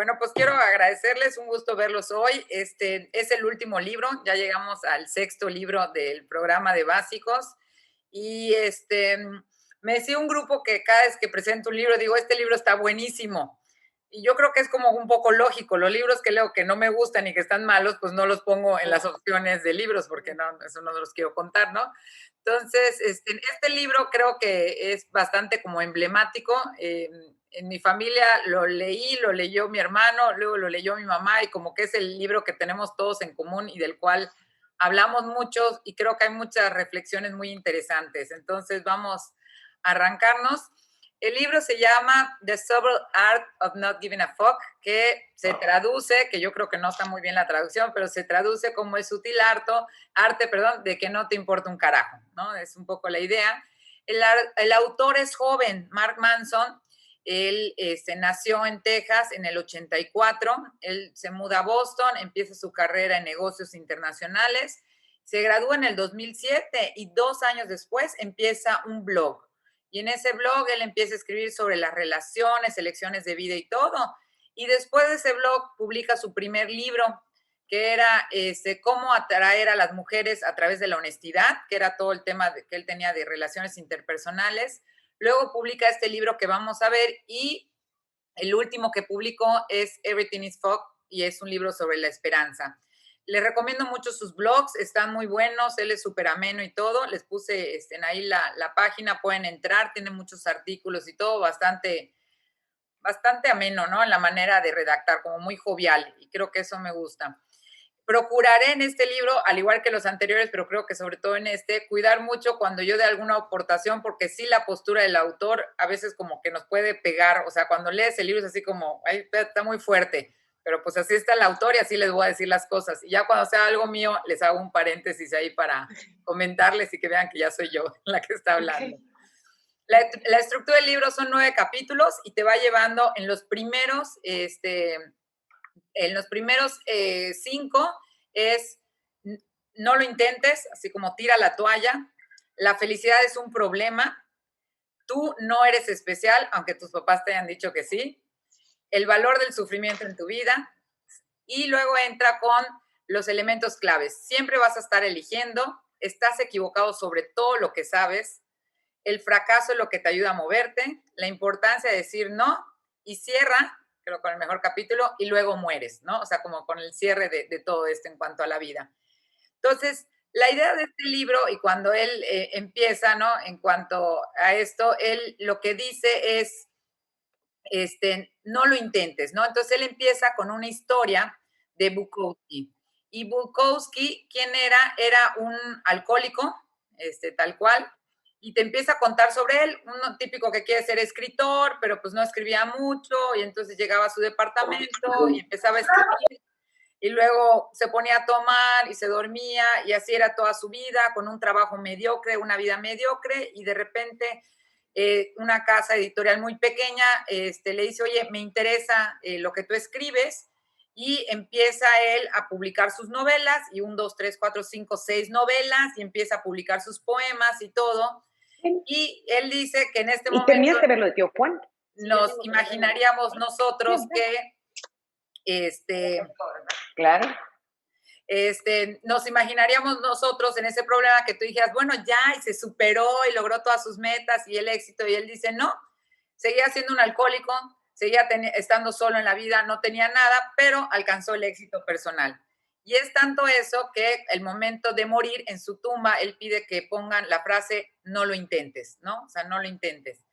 Bueno, pues quiero agradecerles, un gusto verlos hoy. Este es el último libro, ya llegamos al sexto libro del programa de básicos y me decía un grupo que cada vez que presento un libro digo, este libro está buenísimo. Y yo creo que es como un poco lógico, los libros que leo que no me gustan y que están malos, pues no los pongo en las opciones de libros porque no, eso no los quiero contar, ¿no? Entonces, este libro creo que es bastante como emblemático. En mi familia lo leí, lo leyó mi hermano, luego lo leyó mi mamá y como que es el libro que tenemos todos en común y del cual hablamos mucho y creo que hay muchas reflexiones muy interesantes. Entonces vamos a arrancarnos. El libro se llama The Sober Art of Not Giving a Fuck, que se traduce, que yo creo que no está muy bien la traducción, pero se traduce como el sutil arte, de que no te importa un carajo, ¿no? Es un poco la idea. El autor es joven, Mark Manson. Él nació en Texas en el 84, él se muda a Boston, empieza su carrera en negocios internacionales, se gradúa en el 2007 y 2 años después empieza un blog. Y en ese blog él empieza a escribir sobre las relaciones, elecciones de vida y todo. Y después de ese blog publica su primer libro, que era cómo atraer a las mujeres a través de la honestidad, que era todo el tema que él tenía de relaciones interpersonales. Luego publica este libro que vamos a ver y el último que publicó es Everything is Fog y es un libro sobre la esperanza. Les recomiendo mucho sus blogs, están muy buenos, él es súper ameno y todo. Les puse ahí la página, pueden entrar, tiene muchos artículos y todo, bastante ameno, ¿no? En la manera de redactar, como muy jovial, y creo que eso me gusta. Procuraré en este libro, al igual que los anteriores, pero creo que sobre todo en este, cuidar mucho cuando yo dé alguna aportación, porque sí la postura del autor a veces como que nos puede pegar, o sea, cuando lees el libro es así como, ay, está muy fuerte, pero pues así está el autor y así les voy a decir las cosas. Y ya cuando sea algo mío, les hago un paréntesis ahí para comentarles y que vean que ya soy yo la que está hablando. Okay. La estructura del libro son 9 capítulos y te va llevando en los primeros 5 es no lo intentes, así como tira la toalla, la felicidad es un problema, tú no eres especial, aunque tus papás te hayan dicho que sí, el valor del sufrimiento en tu vida, y luego entra con los elementos claves. Siempre vas a estar eligiendo, estás equivocado sobre todo lo que sabes, el fracaso es lo que te ayuda a moverte, la importancia de decir no, y cierra, creo, con el mejor capítulo, y luego mueres, ¿no? O sea, como con el cierre de todo esto en cuanto a la vida. Entonces, la idea de este libro, y cuando él empieza, ¿no? En cuanto a esto, él lo que dice es, no lo intentes, ¿no? Entonces, él empieza con una historia de Bukowski. Y Bukowski, ¿quién era? Era un alcohólico, tal cual, y te empieza a contar sobre él, uno típico que quiere ser escritor, pero pues no escribía mucho, y entonces llegaba a su departamento y empezaba a escribir, y luego se ponía a tomar y se dormía, y así era toda su vida, con un trabajo mediocre, una vida mediocre, y de repente una casa editorial muy pequeña le dice, oye, me interesa lo que tú escribes, y empieza él a publicar sus novelas, y 1, 2, 3, 4, 5, 6 novelas, y empieza a publicar sus poemas y todo, y él dice que en este Y momento tenías que ver lo de Tío Juan. nos imaginaríamos nosotros que este, Claro. nos imaginaríamos nosotros en ese problema que tú dijeras, bueno, ya, y se superó y logró todas sus metas y el éxito, y él dice, no, seguía siendo un alcohólico, seguía estando solo en la vida, no tenía nada, pero alcanzó el éxito personal. Y es tanto eso que el momento de morir en su tumba, él pide que pongan la frase, no lo intentes, ¿no? O sea, no lo intentes.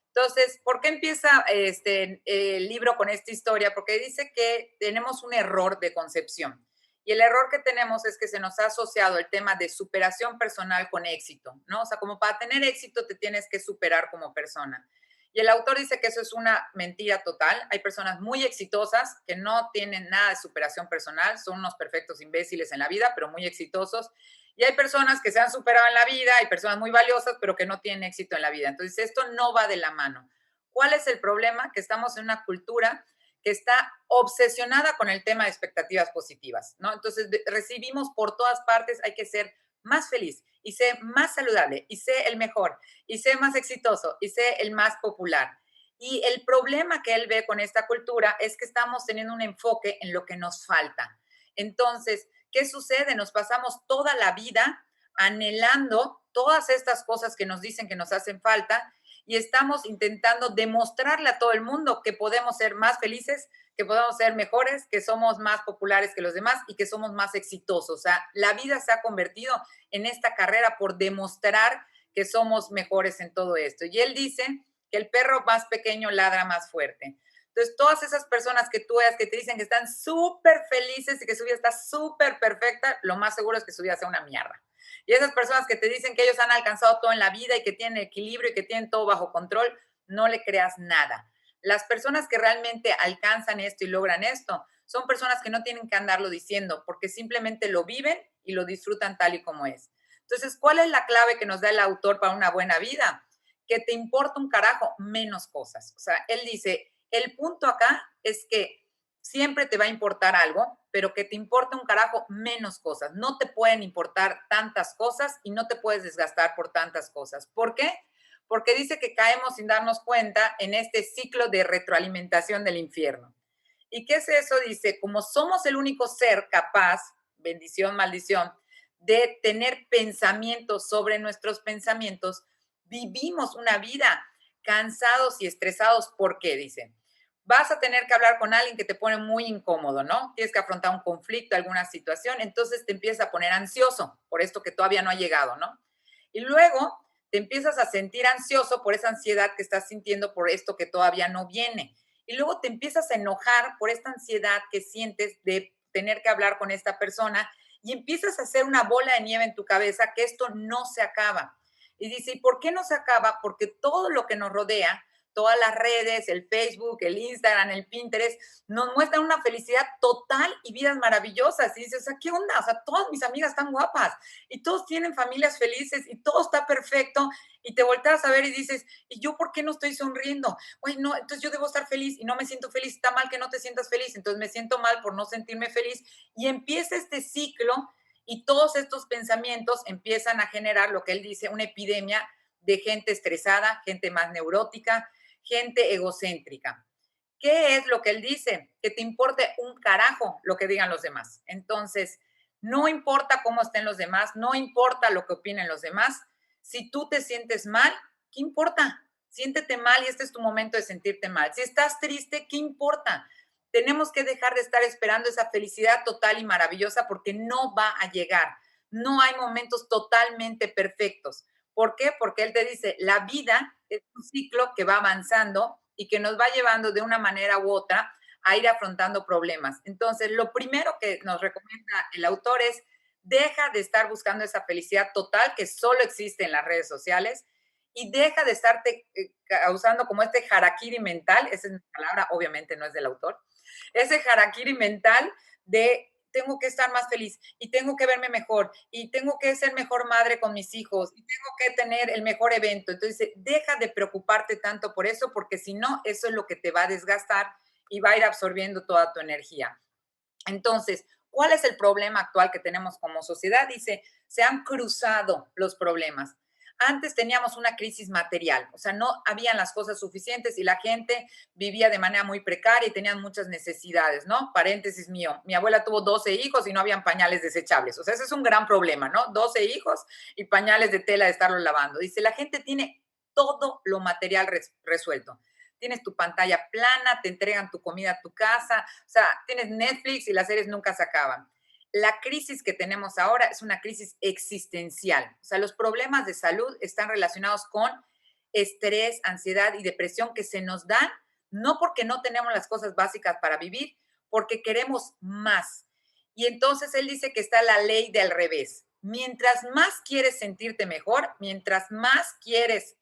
Entonces, ¿por qué empieza el libro con esta historia? Porque dice que tenemos un error de concepción. Y el error que tenemos es que se nos ha asociado el tema de superación personal con éxito, ¿no? O sea, como para tener éxito te tienes que superar como persona. Y el autor dice que eso es una mentira total. Hay personas muy exitosas que no tienen nada de superación personal, son unos perfectos imbéciles en la vida, pero muy exitosos. Y hay personas que se han superado en la vida, hay personas muy valiosas, pero que no tienen éxito en la vida. Entonces, esto no va de la mano. ¿Cuál es el problema? Que estamos en una cultura que está obsesionada con el tema de expectativas positivas, ¿no? Entonces, recibimos por todas partes, hay que ser más feliz y sé más saludable y sé el mejor y sé más exitoso y sé el más popular. Y el problema que él ve con esta cultura es que estamos teniendo un enfoque en lo que nos falta. Entonces, ¿qué sucede? Nos pasamos toda la vida anhelando todas estas cosas que nos dicen que nos hacen falta y estamos intentando demostrarle a todo el mundo que podemos ser más felices, que podemos ser mejores, que somos más populares que los demás y que somos más exitosos. O sea, la vida se ha convertido en esta carrera por demostrar que somos mejores en todo esto. Y él dice que el perro más pequeño ladra más fuerte. Entonces, todas esas personas que tú veas que te dicen que están súper felices y que su vida está súper perfecta, lo más seguro es que su vida sea una mierda. Y esas personas que te dicen que ellos han alcanzado todo en la vida y que tienen equilibrio y que tienen todo bajo control, no le creas nada. Las personas que realmente alcanzan esto y logran esto son personas que no tienen que andarlo diciendo porque simplemente lo viven y lo disfrutan tal y como es. Entonces, ¿cuál es la clave que nos da el autor para una buena vida? Que te importa un carajo menos cosas. O sea, él dice, el punto acá es que siempre te va a importar algo, pero que te importe un carajo menos cosas. No te pueden importar tantas cosas y no te puedes desgastar por tantas cosas. ¿Por qué? Porque dice que caemos sin darnos cuenta en este ciclo de retroalimentación del infierno. ¿Y qué es eso? Dice, como somos el único ser capaz, bendición, maldición, de tener pensamientos sobre nuestros pensamientos, vivimos una vida cansados y estresados. ¿Por qué? Dice, vas a tener que hablar con alguien que te pone muy incómodo, ¿no? Tienes que afrontar un conflicto, alguna situación, entonces te empiezas a poner ansioso por esto que todavía no ha llegado, ¿no? Y luego te empiezas a sentir ansioso por esa ansiedad que estás sintiendo por esto que todavía no viene. Y luego te empiezas a enojar por esta ansiedad que sientes de tener que hablar con esta persona y empiezas a hacer una bola de nieve en tu cabeza que esto no se acaba. Y dice, ¿y por qué no se acaba? Porque todo lo que nos rodea, todas las redes, el Facebook, el Instagram, el Pinterest, nos muestran una felicidad total y vidas maravillosas. Y dices, o sea, ¿qué onda? O sea, todas mis amigas están guapas y todos tienen familias felices y todo está perfecto. Y te volteas a ver y dices, ¿y yo por qué no estoy sonriendo? Oye, no, entonces yo debo estar feliz y no me siento feliz. Está mal que no te sientas feliz, entonces me siento mal por no sentirme feliz. Y empieza este ciclo y todos estos pensamientos empiezan a generar lo que él dice, una epidemia de gente estresada, gente más neurótica, gente egocéntrica. ¿Qué es lo que él dice? Que te importe un carajo lo que digan los demás. Entonces, no importa cómo estén los demás, no importa lo que opinen los demás. Si tú te sientes mal, ¿qué importa? Siéntete mal y este es tu momento de sentirte mal. Si estás triste, ¿qué importa? Tenemos que dejar de estar esperando esa felicidad total y maravillosa porque no va a llegar. No hay momentos totalmente perfectos. ¿Por qué? Porque él te dice, la vida es un ciclo que va avanzando y que nos va llevando de una manera u otra a ir afrontando problemas. Entonces, lo primero que nos recomienda el autor es, deja de estar buscando esa felicidad total que solo existe en las redes sociales y deja de estarte causando como este harakiri mental, esa es mi palabra, obviamente no es del autor, ese harakiri mental de tengo que estar más feliz y tengo que verme mejor y tengo que ser mejor madre con mis hijos y tengo que tener el mejor evento. Entonces, deja de preocuparte tanto por eso porque si no, eso es lo que te va a desgastar y va a ir absorbiendo toda tu energía. Entonces, ¿cuál es el problema actual que tenemos como sociedad? Dice, se han cruzado los problemas. Antes teníamos una crisis material, o sea, no habían las cosas suficientes y la gente vivía de manera muy precaria y tenían muchas necesidades, ¿no? Paréntesis mío, mi abuela tuvo 12 hijos y no habían pañales desechables, o sea, ese es un gran problema, ¿no? 12 hijos y pañales de tela de estarlos lavando. Dice, la gente tiene todo lo material resuelto. Tienes tu pantalla plana, te entregan tu comida a tu casa, o sea, tienes Netflix y las series nunca se acaban. La crisis que tenemos ahora es una crisis existencial. O sea, los problemas de salud están relacionados con estrés, ansiedad y depresión que se nos dan, no porque no tenemos las cosas básicas para vivir, porque queremos más. Y entonces él dice que está la ley del revés. Mientras más quieres sentirte mejor, mientras más quieres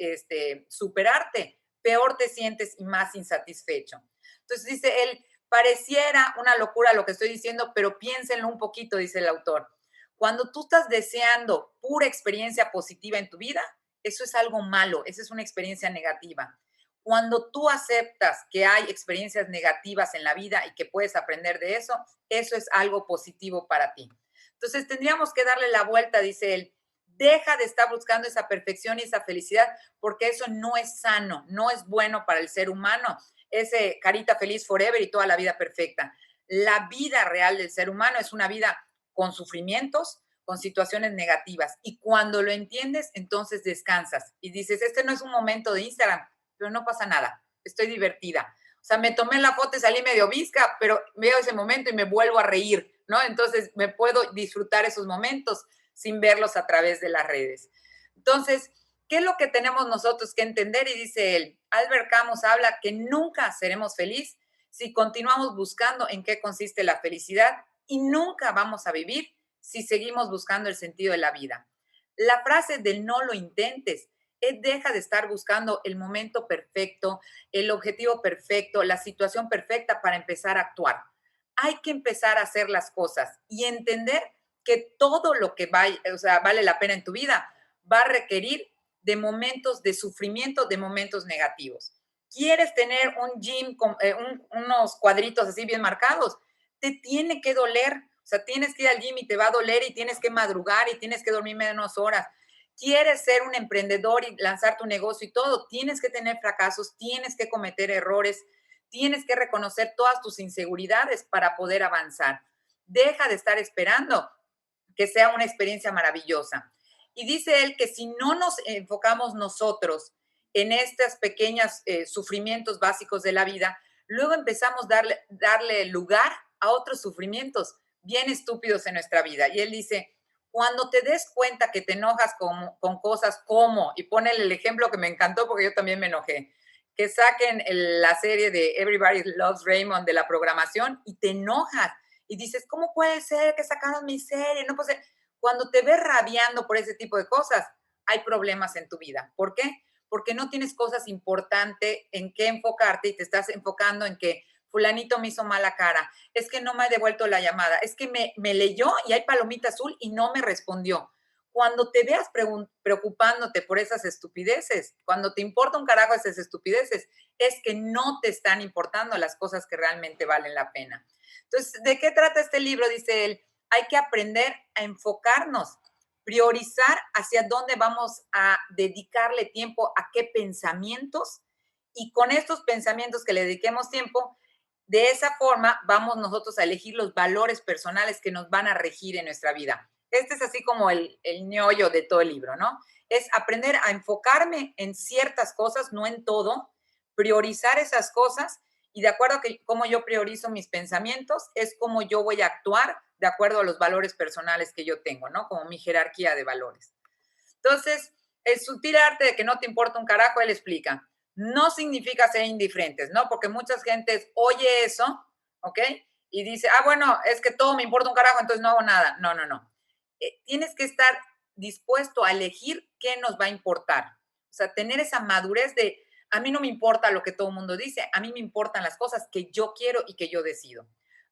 superarte, peor te sientes y más insatisfecho. Entonces dice él, pareciera una locura lo que estoy diciendo, pero piénsenlo un poquito, dice el autor. Cuando tú estás deseando pura experiencia positiva en tu vida, eso es algo malo, esa es una experiencia negativa. Cuando tú aceptas que hay experiencias negativas en la vida y que puedes aprender de eso, eso es algo positivo para ti. Entonces tendríamos que darle la vuelta, dice él. Deja de estar buscando esa perfección y esa felicidad, porque eso no es sano, no es bueno para el ser humano. Ese carita feliz forever y toda la vida perfecta. La vida real del ser humano es una vida con sufrimientos, con situaciones negativas. Y cuando lo entiendes, entonces descansas y dices, este no es un momento de Instagram, pero no pasa nada, estoy divertida. O sea, me tomé la foto y salí medio visca, pero veo ese momento y me vuelvo a reír, ¿no? Entonces me puedo disfrutar esos momentos sin verlos a través de las redes. Entonces, ¿qué es lo que tenemos nosotros que entender? Y dice él, Albert Camus habla que nunca seremos felices si continuamos buscando en qué consiste la felicidad y nunca vamos a vivir si seguimos buscando el sentido de la vida. La frase del no lo intentes es deja de estar buscando el momento perfecto, el objetivo perfecto, la situación perfecta para empezar a actuar. Hay que empezar a hacer las cosas y entender que todo lo que vale la pena en tu vida va a requerir de momentos de sufrimiento, de momentos negativos. ¿Quieres tener un gym con unos cuadritos así bien marcados? Te tiene que doler. O sea, tienes que ir al gym y te va a doler y tienes que madrugar y tienes que dormir menos horas. ¿Quieres ser un emprendedor y lanzar tu negocio y todo? Tienes que tener fracasos, tienes que cometer errores, tienes que reconocer todas tus inseguridades para poder avanzar. Deja de estar esperando que sea una experiencia maravillosa. Y dice él que si no nos enfocamos nosotros en estos pequeños sufrimientos básicos de la vida, luego empezamos a darle lugar a otros sufrimientos bien estúpidos en nuestra vida. Y él dice, cuando te des cuenta que te enojas con cosas como, y pone el ejemplo que me encantó porque yo también me enojé, que saquen la serie de Everybody Loves Raymond de la programación y te enojas y dices, ¿cómo puede ser que sacaron mi serie? No puede ser. Cuando te ves rabiando por ese tipo de cosas, hay problemas en tu vida. ¿Por qué? Porque no tienes cosas importantes en qué enfocarte y te estás enfocando en que fulanito me hizo mala cara, es que no me ha devuelto la llamada, es que me leyó y hay palomita azul y no me respondió. Cuando te veas preocupándote por esas estupideces, cuando te importa un carajo esas estupideces, es que no te están importando las cosas que realmente valen la pena. Entonces, ¿de qué trata este libro? Dice él, hay que aprender a enfocarnos, priorizar hacia dónde vamos a dedicarle tiempo, a qué pensamientos, y con estos pensamientos que le dediquemos tiempo, de esa forma vamos nosotros a elegir los valores personales que nos van a regir en nuestra vida. Este es así como el ñollo de todo el libro, ¿no? Es aprender a enfocarme en ciertas cosas, no en todo, priorizar esas cosas y de acuerdo a cómo yo priorizo mis pensamientos, es como yo voy a actuar de acuerdo a los valores personales que yo tengo, ¿no? Como mi jerarquía de valores. Entonces, el sutil arte de que no te importa un carajo, él explica. No significa ser indiferentes, ¿no? Porque muchas gentes oye eso, ¿ok? Y dice, bueno, es que todo me importa un carajo, entonces no hago nada. No, no, no. Tienes que estar dispuesto a elegir qué nos va a importar. O sea, tener esa madurez de, a mí no me importa lo que todo el mundo dice, a mí me importan las cosas que yo quiero y que yo decido.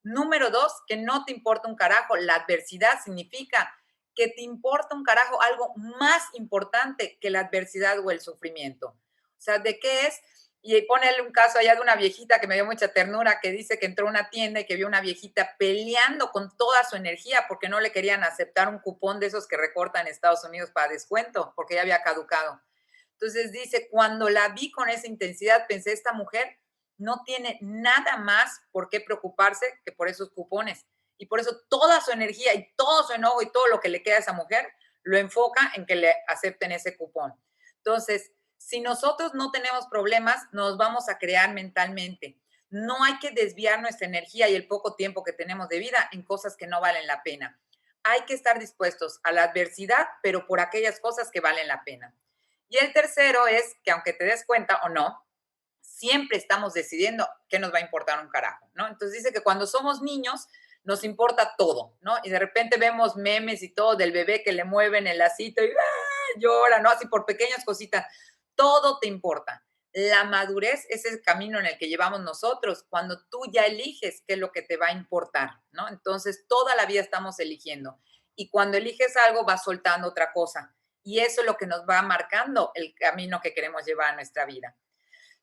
Número dos, que no te importa un carajo. La adversidad significa que te importa un carajo algo más importante que la adversidad o el sufrimiento. O sea, ¿de qué es? Y pone un caso allá de una viejita que me dio mucha ternura, que dice que entró a una tienda y que vio una viejita peleando con toda su energía porque no le querían aceptar un cupón de esos que recortan en Estados Unidos para descuento, porque ya había caducado. Entonces dice, cuando la vi con esa intensidad, pensé, esta mujer no tiene nada más por qué preocuparse que por esos cupones. Y por eso toda su energía y todo su enojo y todo lo que le queda a esa mujer lo enfoca en que le acepten ese cupón. Entonces, si nosotros no tenemos problemas, nos vamos a crear mentalmente. No hay que desviar nuestra energía y el poco tiempo que tenemos de vida en cosas que no valen la pena. Hay que estar dispuestos a la adversidad, pero por aquellas cosas que valen la pena. Y el tercero es que aunque te des cuenta o no, siempre estamos decidiendo qué nos va a importar un carajo, ¿no? Entonces dice que cuando somos niños nos importa todo, ¿no? Y de repente vemos memes y todo del bebé que le mueven el lacito y llora, ¿no? Así por pequeñas cositas. Todo te importa. La madurez es el camino en el que llevamos nosotros, cuando tú ya eliges qué es lo que te va a importar, ¿no? Entonces, toda la vida estamos eligiendo. Y cuando eliges algo, vas soltando otra cosa. Y eso es lo que nos va marcando el camino que queremos llevar a nuestra vida.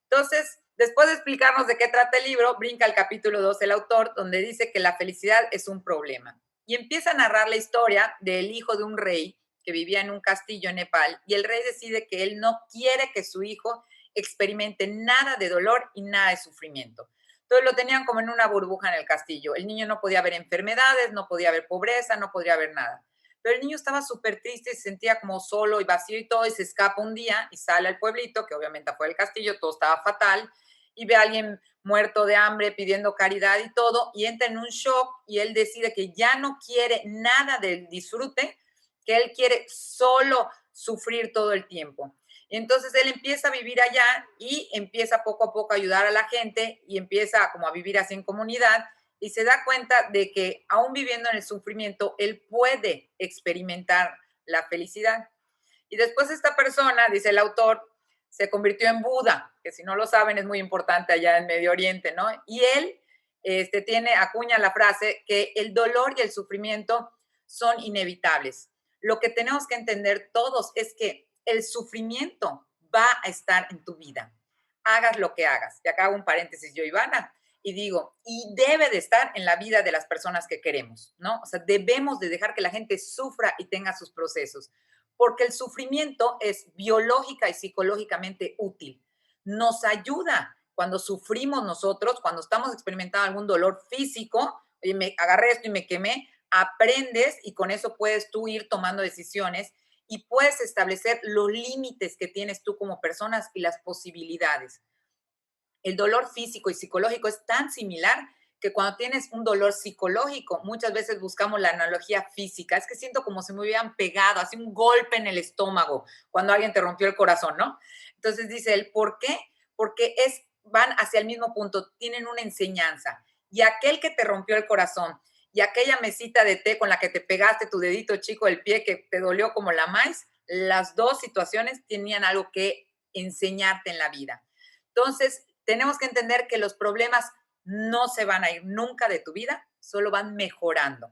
Entonces, después de explicarnos de qué trata el libro, brinca al capítulo 2 el autor, donde dice que la felicidad es un problema. Y empieza a narrar la historia del hijo de un rey que vivía en un castillo en Nepal, y el rey decide que él no quiere que su hijo experimente nada de dolor y nada de sufrimiento. Entonces lo tenían como en una burbuja en el castillo. El niño no podía ver enfermedades, no podía ver pobreza, no podía ver nada. Pero el niño estaba súper triste, se sentía como solo y vacío y todo, y se escapa un día y sale al pueblito, que obviamente fue el castillo, todo estaba fatal, y ve a alguien muerto de hambre pidiendo caridad y todo, y entra en un shock y él decide que ya no quiere nada del disfrute, que él quiere solo sufrir todo el tiempo. Y entonces él empieza a vivir allá y empieza poco a poco a ayudar a la gente y empieza como a vivir así en comunidad y se da cuenta de que aún viviendo en el sufrimiento, él puede experimentar la felicidad. Y después esta persona, dice el autor, se convirtió en Buda, que si no lo saben es muy importante allá en Medio Oriente, ¿no? Y él acuña la frase que el dolor y el sufrimiento son inevitables. Lo que tenemos que entender todos es que el sufrimiento va a estar en tu vida, hagas lo que hagas. Y acá hago un paréntesis yo, Ivana, y digo, y debe de estar en la vida de las personas que queremos, ¿no? O sea, debemos de dejar que la gente sufra y tenga sus procesos, porque el sufrimiento es biológica y psicológicamente útil. Nos ayuda cuando sufrimos nosotros, cuando estamos experimentando algún dolor físico, oye, me agarré esto y me quemé, aprendes y con eso puedes tú ir tomando decisiones y puedes establecer los límites que tienes tú como personas y las posibilidades. El dolor físico y psicológico es tan similar que cuando tienes un dolor psicológico, muchas veces buscamos la analogía física. Es que siento como si me hubieran pegado, así un golpe en el estómago cuando alguien te rompió el corazón, ¿no? Entonces dice él, ¿por qué? Porque van hacia el mismo punto, tienen una enseñanza. Y aquel que te rompió el corazón y aquella mesita de té con la que te pegaste tu dedito chico del pie que te dolió como la maíz, las dos situaciones tenían algo que enseñarte en la vida. Entonces, tenemos que entender que los problemas no se van a ir nunca de tu vida, solo van mejorando.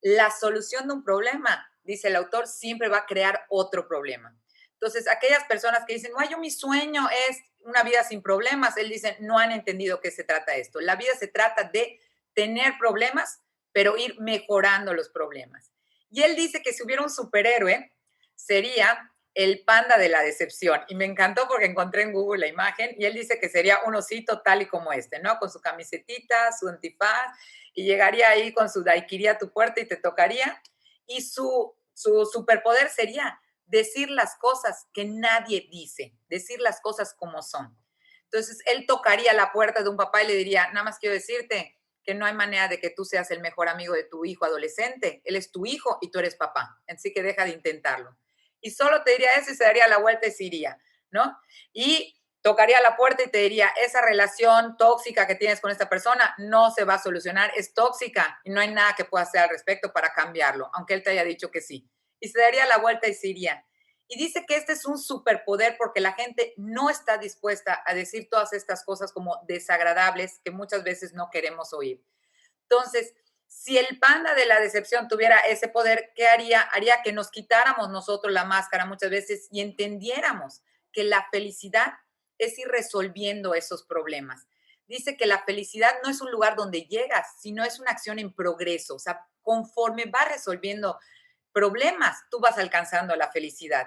La solución de un problema, dice el autor, siempre va a crear otro problema. Entonces, aquellas personas que dicen, no, yo mi sueño es una vida sin problemas, él dice, no han entendido qué se trata esto. La vida se trata de tener problemas, pero ir mejorando los problemas. Y él dice que si hubiera un superhéroe, sería el panda de la decepción. Y me encantó porque encontré en Google la imagen y él dice que sería un osito tal y como este, ¿no? Con su camisetita, su antifaz y llegaría ahí con su daiquiri a tu puerta y te tocaría. Y su superpoder sería decir las cosas que nadie dice, decir las cosas como son. Entonces, él tocaría la puerta de un papá y le diría, nada más quiero decirte que no hay manera de que tú seas el mejor amigo de tu hijo adolescente. Él es tu hijo y tú eres papá. Así que deja de intentarlo. Y solo te diría eso y se daría la vuelta y se iría, ¿no? Y tocaría la puerta y te diría, esa relación tóxica que tienes con esta persona no se va a solucionar, es tóxica y no hay nada que pueda hacer al respecto para cambiarlo, aunque él te haya dicho que sí. Y se daría la vuelta y se iría. Y dice que este es un superpoder porque la gente no está dispuesta a decir todas estas cosas como desagradables que muchas veces no queremos oír. Entonces, si el panda de la decepción tuviera ese poder, ¿qué haría? Haría que nos quitáramos nosotros la máscara muchas veces y entendiéramos que la felicidad es ir resolviendo esos problemas. Dice que la felicidad no es un lugar donde llegas, sino es una acción en progreso. O sea, conforme vas resolviendo problemas, tú vas alcanzando la felicidad.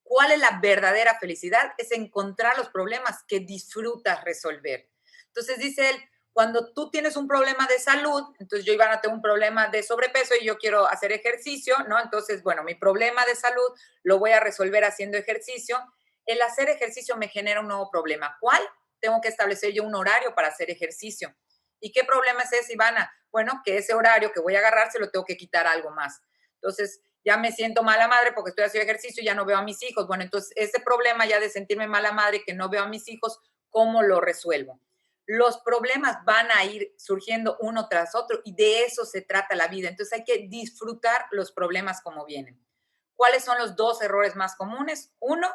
¿Cuál es la verdadera felicidad? Es encontrar los problemas que disfrutas resolver. Entonces dice él, cuando tú tienes un problema de salud, entonces yo, Ivana, tengo un problema de sobrepeso y yo quiero hacer ejercicio, ¿no? Entonces, bueno, mi problema de salud lo voy a resolver haciendo ejercicio. El hacer ejercicio me genera un nuevo problema. ¿Cuál? Tengo que establecer yo un horario para hacer ejercicio. ¿Y qué problema es ese, Ivana? Bueno, que ese horario que voy a agarrar se lo tengo que quitar a algo más. Entonces, ya me siento mala madre porque estoy haciendo ejercicio y ya no veo a mis hijos. Bueno, entonces ese problema ya de sentirme mala madre que no veo a mis hijos, ¿cómo lo resuelvo? Los problemas van a ir surgiendo uno tras otro y de eso se trata la vida. Entonces hay que disfrutar los problemas como vienen. ¿Cuáles son los dos errores más comunes? Uno,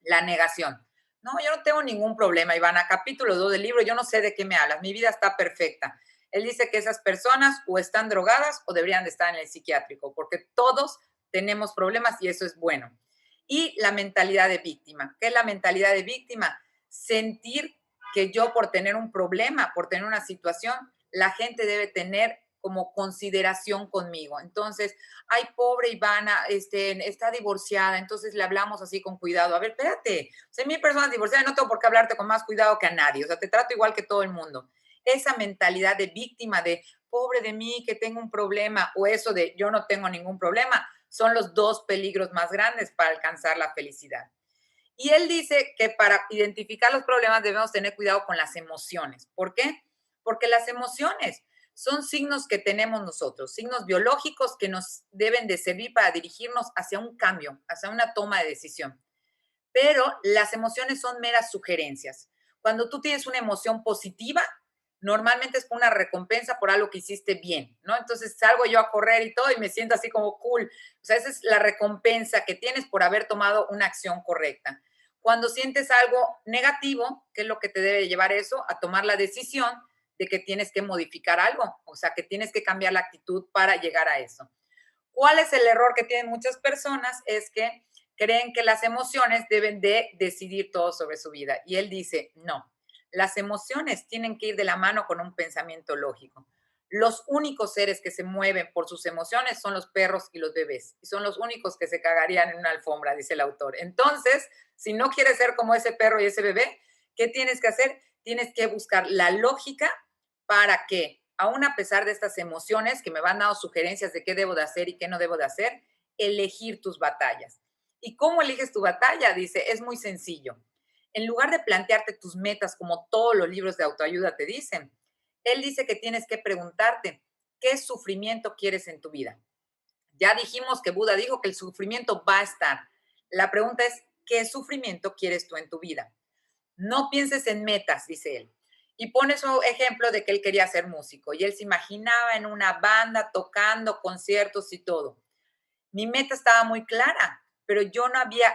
la negación. No, yo no tengo ningún problema, Ivana. Capítulo 2 del libro, yo no sé de qué me hablas. Mi vida está perfecta. Él dice que esas personas o están drogadas o deberían de estar en el psiquiátrico, porque todos tenemos problemas y eso es bueno. Y la mentalidad de víctima. ¿Qué es la mentalidad de víctima? Sentir que yo por tener un problema, por tener una situación, la gente debe tener como consideración conmigo. Entonces, ay, pobre Ivana, está divorciada, entonces le hablamos así con cuidado. A ver, espérate, o sea, mi persona divorciada, no tengo por qué hablarte con más cuidado que a nadie, o sea, te trato igual que todo el mundo. Esa mentalidad de víctima, de pobre de mí, que tengo un problema, o eso de yo no tengo ningún problema, son los dos peligros más grandes para alcanzar la felicidad. Y él dice que para identificar los problemas debemos tener cuidado con las emociones. ¿Por qué? Porque las emociones son signos que tenemos nosotros, signos biológicos que nos deben de servir para dirigirnos hacia un cambio, hacia una toma de decisión. Pero las emociones son meras sugerencias. Cuando tú tienes una emoción positiva, normalmente es por una recompensa por algo que hiciste bien, ¿no? Entonces salgo yo a correr y todo y me siento así como cool. O sea, esa es la recompensa que tienes por haber tomado una acción correcta. Cuando sientes algo negativo, ¿qué es lo que te debe llevar eso? A tomar la decisión de que tienes que modificar algo, o sea, que tienes que cambiar la actitud para llegar a eso. ¿Cuál es el error que tienen muchas personas? Es que creen que las emociones deben de decidir todo sobre su vida. Y él dice, no, las emociones tienen que ir de la mano con un pensamiento lógico. Los únicos seres que se mueven por sus emociones son los perros y los bebés. Y son los únicos que se cagarían en una alfombra, dice el autor. Entonces, si no quieres ser como ese perro y ese bebé, ¿qué tienes que hacer? Tienes que buscar la lógica para que, aún a pesar de estas emociones que me van dando sugerencias de qué debo de hacer y qué no debo de hacer, elegir tus batallas. ¿Y cómo eliges tu batalla? Dice, es muy sencillo. En lugar de plantearte tus metas como todos los libros de autoayuda te dicen, él dice que tienes que preguntarte, ¿qué sufrimiento quieres en tu vida? Ya dijimos que Buda dijo que el sufrimiento va a estar. La pregunta es, ¿qué sufrimiento quieres tú en tu vida? No pienses en metas, dice él. Y pone su ejemplo de que él quería ser músico y él se imaginaba en una banda tocando conciertos y todo. Mi meta estaba muy clara, pero yo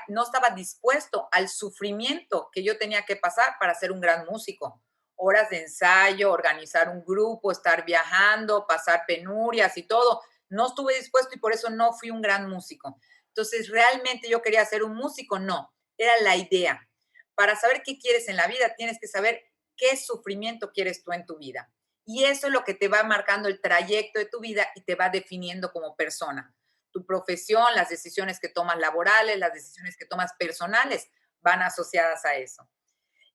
no estaba dispuesto al sufrimiento que yo tenía que pasar para ser un gran músico. Horas de ensayo, organizar un grupo, estar viajando, pasar penurias y todo. No estuve dispuesto y por eso no fui un gran músico. Entonces, ¿realmente yo quería ser un músico? No, era la idea. Para saber qué quieres en la vida, tienes que saber qué sufrimiento quieres tú en tu vida. Y eso es lo que te va marcando el trayecto de tu vida y te va definiendo como persona. Tu profesión, las decisiones que tomas laborales, las decisiones que tomas personales van asociadas a eso.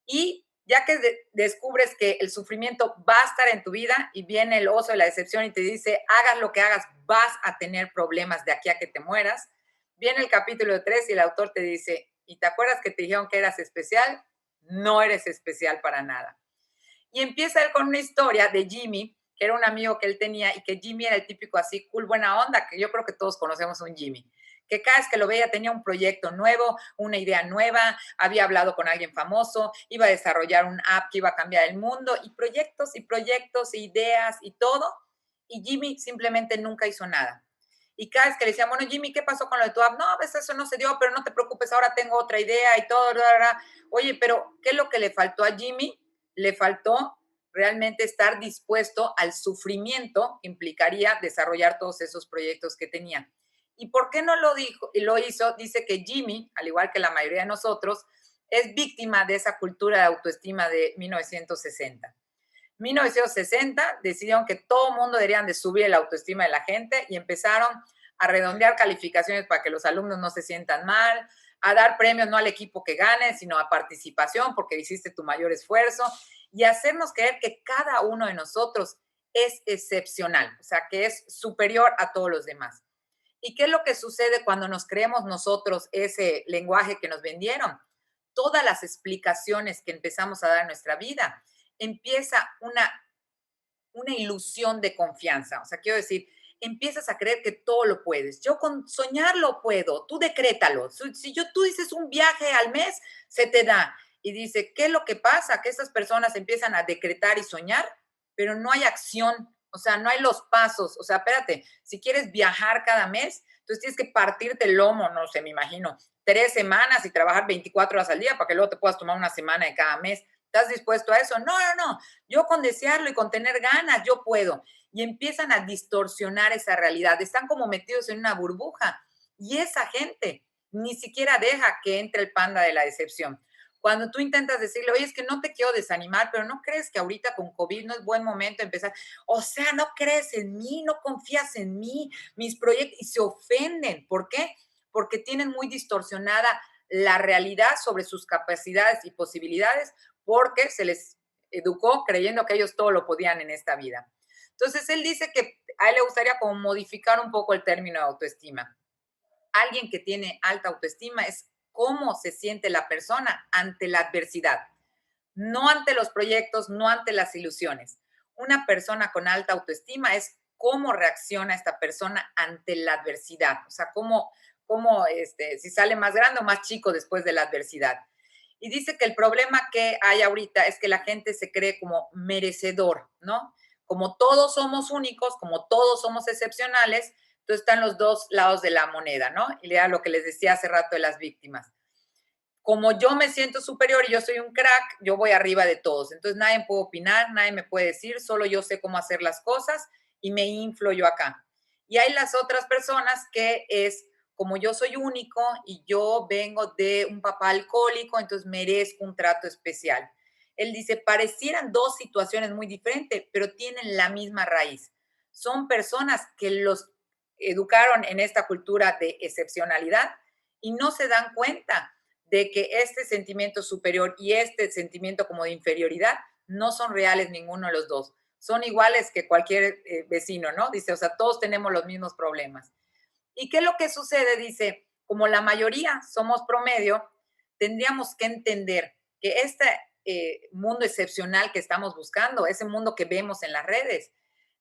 Y ya que descubres que el sufrimiento va a estar en tu vida y viene el oso de la decepción y te dice, hagas lo que hagas, vas a tener problemas de aquí a que te mueras, viene el capítulo 3 y el autor te dice, ¿y te acuerdas que te dijeron que eras especial? No eres especial para nada. Y empieza él con una historia de Jimmy, que era un amigo que él tenía y que Jimmy era el típico así cool, buena onda, que yo creo que todos conocemos un Jimmy, que cada vez que lo veía tenía un proyecto nuevo, una idea nueva, había hablado con alguien famoso, iba a desarrollar un app que iba a cambiar el mundo y proyectos y proyectos e ideas y todo. Y Jimmy simplemente nunca hizo nada. Y cada vez que le decía, bueno, Jimmy, ¿qué pasó con lo de tu app? No, a veces eso no se dio, pero no te preocupes, ahora tengo otra idea y todo. Bla, bla, bla. Oye, pero ¿qué es lo que le faltó a Jimmy? Le faltó realmente estar dispuesto al sufrimiento que implicaría desarrollar todos esos proyectos que tenía. ¿Y por qué no lo dijo y lo hizo? Dice que Jimmy, al igual que la mayoría de nosotros, es víctima de esa cultura de autoestima de 1960. 1960 decidieron que todo el mundo deberían de subir la autoestima de la gente y empezaron a redondear calificaciones para que los alumnos no se sientan mal, a dar premios no al equipo que gane, sino a participación porque hiciste tu mayor esfuerzo y hacernos creer que cada uno de nosotros es excepcional, o sea, que es superior a todos los demás. ¿Y qué es lo que sucede cuando nos creemos nosotros ese lenguaje que nos vendieron? Todas las explicaciones que empezamos a dar en nuestra vida, empieza una ilusión de confianza. O sea, quiero decir, empiezas a creer que todo lo puedes. Yo con soñar lo puedo, tú decrétalo. Si tú dices un viaje al mes, se te da. Y dice, ¿qué es lo que pasa? Que estas personas empiezan a decretar y soñar, pero no hay acción. O sea, no hay los pasos. O sea, espérate, si quieres viajar cada mes, entonces tienes que partirte el lomo, no sé, me imagino, 3 semanas y trabajar 24 horas al día para que luego te puedas tomar una semana de cada mes. ¿Estás dispuesto a eso? No, no, no. Yo con desearlo y con tener ganas, yo puedo. Y empiezan a distorsionar esa realidad. Están como metidos en una burbuja. Y esa gente ni siquiera deja que entre el panda de la decepción. Cuando tú intentas decirle, oye, es que no te quiero desanimar, pero ¿no crees que ahorita con COVID no es buen momento de empezar? O sea, no crees en mí, no confías en mí, mis proyectos, y se ofenden. ¿Por qué? Porque tienen muy distorsionada la realidad sobre sus capacidades y posibilidades, porque se les educó creyendo que ellos todo lo podían en esta vida. Entonces, él dice que a él le gustaría como modificar un poco el término de autoestima. Alguien que tiene alta autoestima es cómo se siente la persona ante la adversidad, no ante los proyectos, no ante las ilusiones. Una persona con alta autoestima es cómo reacciona esta persona ante la adversidad, o sea, si sale más grande o más chico después de la adversidad. Y dice que el problema que hay ahorita es que la gente se cree como merecedor, ¿no? Como todos somos únicos, como todos somos excepcionales, entonces están los dos lados de la moneda, ¿no? Y lea lo que les decía hace rato de las víctimas. Como yo me siento superior y yo soy un crack, yo voy arriba de todos. Entonces nadie puede opinar, nadie me puede decir, solo yo sé cómo hacer las cosas y me inflo yo acá. Y hay las otras personas que es como yo soy único y yo vengo de un papá alcohólico, entonces merezco un trato especial. Él dice, parecieran dos situaciones muy diferentes, pero tienen la misma raíz. Son personas que los educaron en esta cultura de excepcionalidad y no se dan cuenta de que este sentimiento superior y este sentimiento como de inferioridad no son reales ninguno de los dos. Son iguales que cualquier vecino, ¿no? Dice, o sea, todos tenemos los mismos problemas. ¿Y qué es lo que sucede? Dice, como la mayoría somos promedio, tendríamos que entender que este mundo excepcional que estamos buscando, ese mundo que vemos en las redes,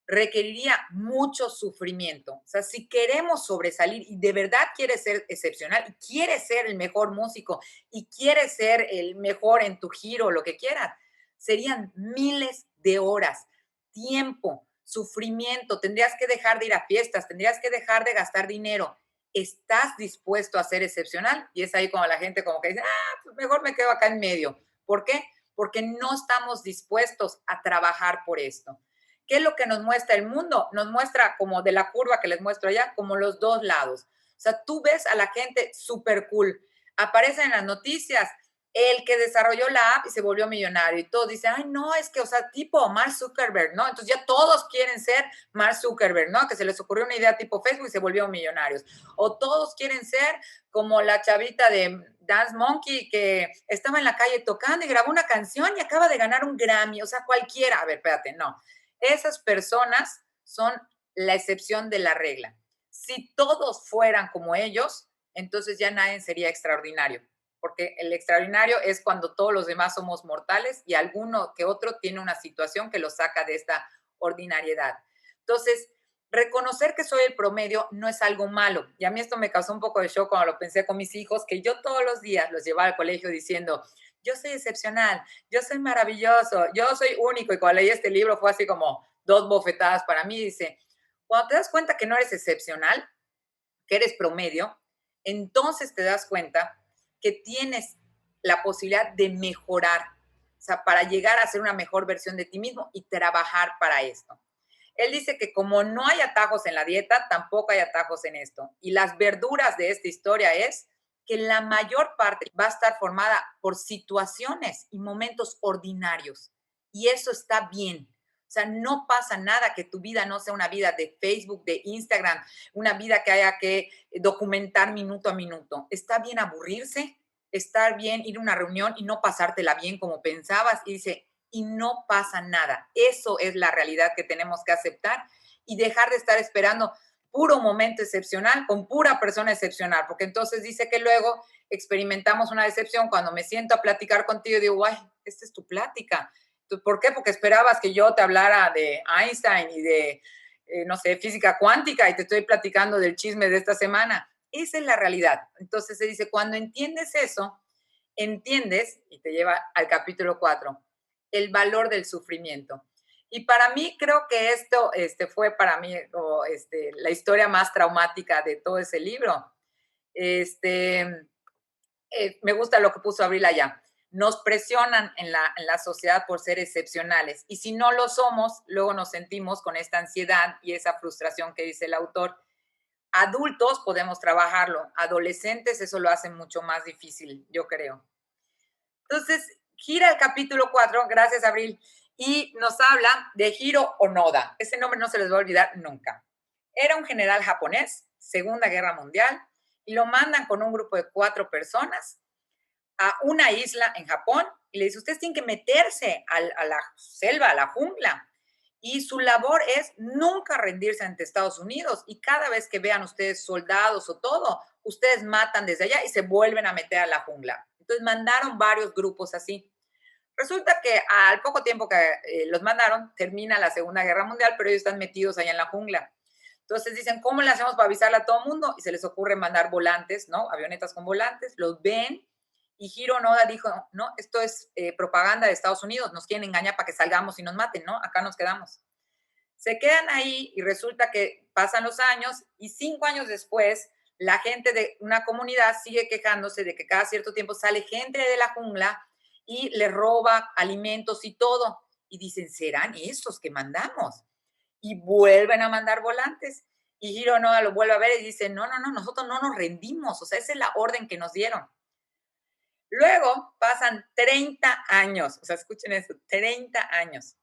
requeriría mucho sufrimiento. O sea, si queremos sobresalir y de verdad quieres ser excepcional y quieres ser el mejor músico y quieres ser el mejor en tu giro, lo que quieras, serían miles de horas, tiempo, sufrimiento, tendrías que dejar de ir a fiestas, tendrías que dejar de gastar dinero. ¿Estás dispuesto a ser excepcional? Y es ahí como la gente como que dice, pues mejor me quedo acá en medio. ¿Por qué? Porque no estamos dispuestos a trabajar por esto. ¿Qué es lo que nos muestra el mundo? Nos muestra como de la curva que les muestro allá, como los dos lados. O sea, tú ves a la gente súper cool. Aparece en las noticias el que desarrolló la app y se volvió millonario. Y todos dicen, ay, no, es que, o sea, tipo Mark Zuckerberg, ¿no? Entonces ya todos quieren ser Mark Zuckerberg, ¿no? Que se les ocurrió una idea tipo Facebook y se volvieron millonarios. O todos quieren ser como la chavita de Dance Monkey que estaba en la calle tocando y grabó una canción y acaba de ganar un Grammy. O sea, cualquiera. A ver, espérate, no. Esas personas son la excepción de la regla. Si todos fueran como ellos, entonces ya nadie sería extraordinario, porque el extraordinario es cuando todos los demás somos mortales y alguno que otro tiene una situación que lo saca de esta ordinariedad. Entonces, reconocer que soy el promedio no es algo malo. Y a mí esto me causó un poco de shock cuando lo pensé con mis hijos, que yo todos los días los llevaba al colegio diciendo, yo soy excepcional, yo soy maravilloso, yo soy único. Y cuando leí este libro fue así como dos bofetadas para mí. Dice, cuando te das cuenta que no eres excepcional, que eres promedio, entonces te das cuenta que tienes la posibilidad de mejorar, o sea, para llegar a ser una mejor versión de ti mismo y trabajar para esto. Él dice que como no hay atajos en la dieta, tampoco hay atajos en esto. Y las verduras de esta historia es que la mayor parte va a estar formada por situaciones y momentos ordinarios. Y eso está bien. O sea, no pasa nada que tu vida no sea una vida de Facebook, de Instagram, una vida que haya que documentar minuto a minuto. Está bien aburrirse, está bien ir a una reunión y no pasártela bien como pensabas. Y dice, y no pasa nada. Eso es la realidad que tenemos que aceptar y dejar de estar esperando puro momento excepcional con pura persona excepcional, porque entonces dice que luego experimentamos una decepción cuando me siento a platicar contigo y digo, ay, esta es tu plática. ¿Por qué? Porque esperabas que yo te hablara de Einstein y de, no sé, física cuántica y te estoy platicando del chisme de esta semana. Esa es la realidad. Entonces se dice, cuando entiendes eso, entiendes, y te lleva al capítulo 4 el valor del sufrimiento. Y para mí creo que esto fue para mí la historia más traumática de todo ese libro. Este, Me gusta lo que puso Abril allá. Nos presionan en la sociedad por ser excepcionales y si no lo somos, luego nos sentimos con esta ansiedad y esa frustración que dice el autor. Adultos podemos trabajarlo, adolescentes eso lo hace mucho más difícil, yo creo. Entonces, gira el capítulo 4, gracias Abril, y nos habla de Hiro Onoda. Ese nombre no se les va a olvidar nunca. Era un general japonés, Segunda Guerra Mundial, y lo mandan con un grupo de 4 personas a una isla en Japón y le dice, ustedes tienen que meterse a la selva, a la jungla. Y su labor es nunca rendirse ante Estados Unidos. Y cada vez que vean ustedes soldados o todo, ustedes matan desde allá y se vuelven a meter a la jungla. Entonces mandaron varios grupos así. Resulta que al poco tiempo que los mandaron, termina la Segunda Guerra Mundial, pero ellos están metidos allá en la jungla. Entonces dicen, ¿cómo le hacemos para avisarle a todo el mundo? Y se les ocurre mandar volantes, ¿no? Avionetas con volantes, los ven. Y Hiro Noda dijo, no, esto es propaganda de Estados Unidos, nos quieren engañar para que salgamos y nos maten, ¿no? Acá nos quedamos. Se quedan ahí y resulta que pasan los años y 5 años después, la gente de una comunidad sigue quejándose de que cada cierto tiempo sale gente de la jungla y le roba alimentos y todo. Y dicen, ¿serán esos que mandamos? Y vuelven a mandar volantes. Y Hiro Noda lo vuelve a ver y dice, no, no, no, nosotros no nos rendimos. O sea, esa es la orden que nos dieron. Luego pasan 30 años, o sea, escuchen eso, 30 años.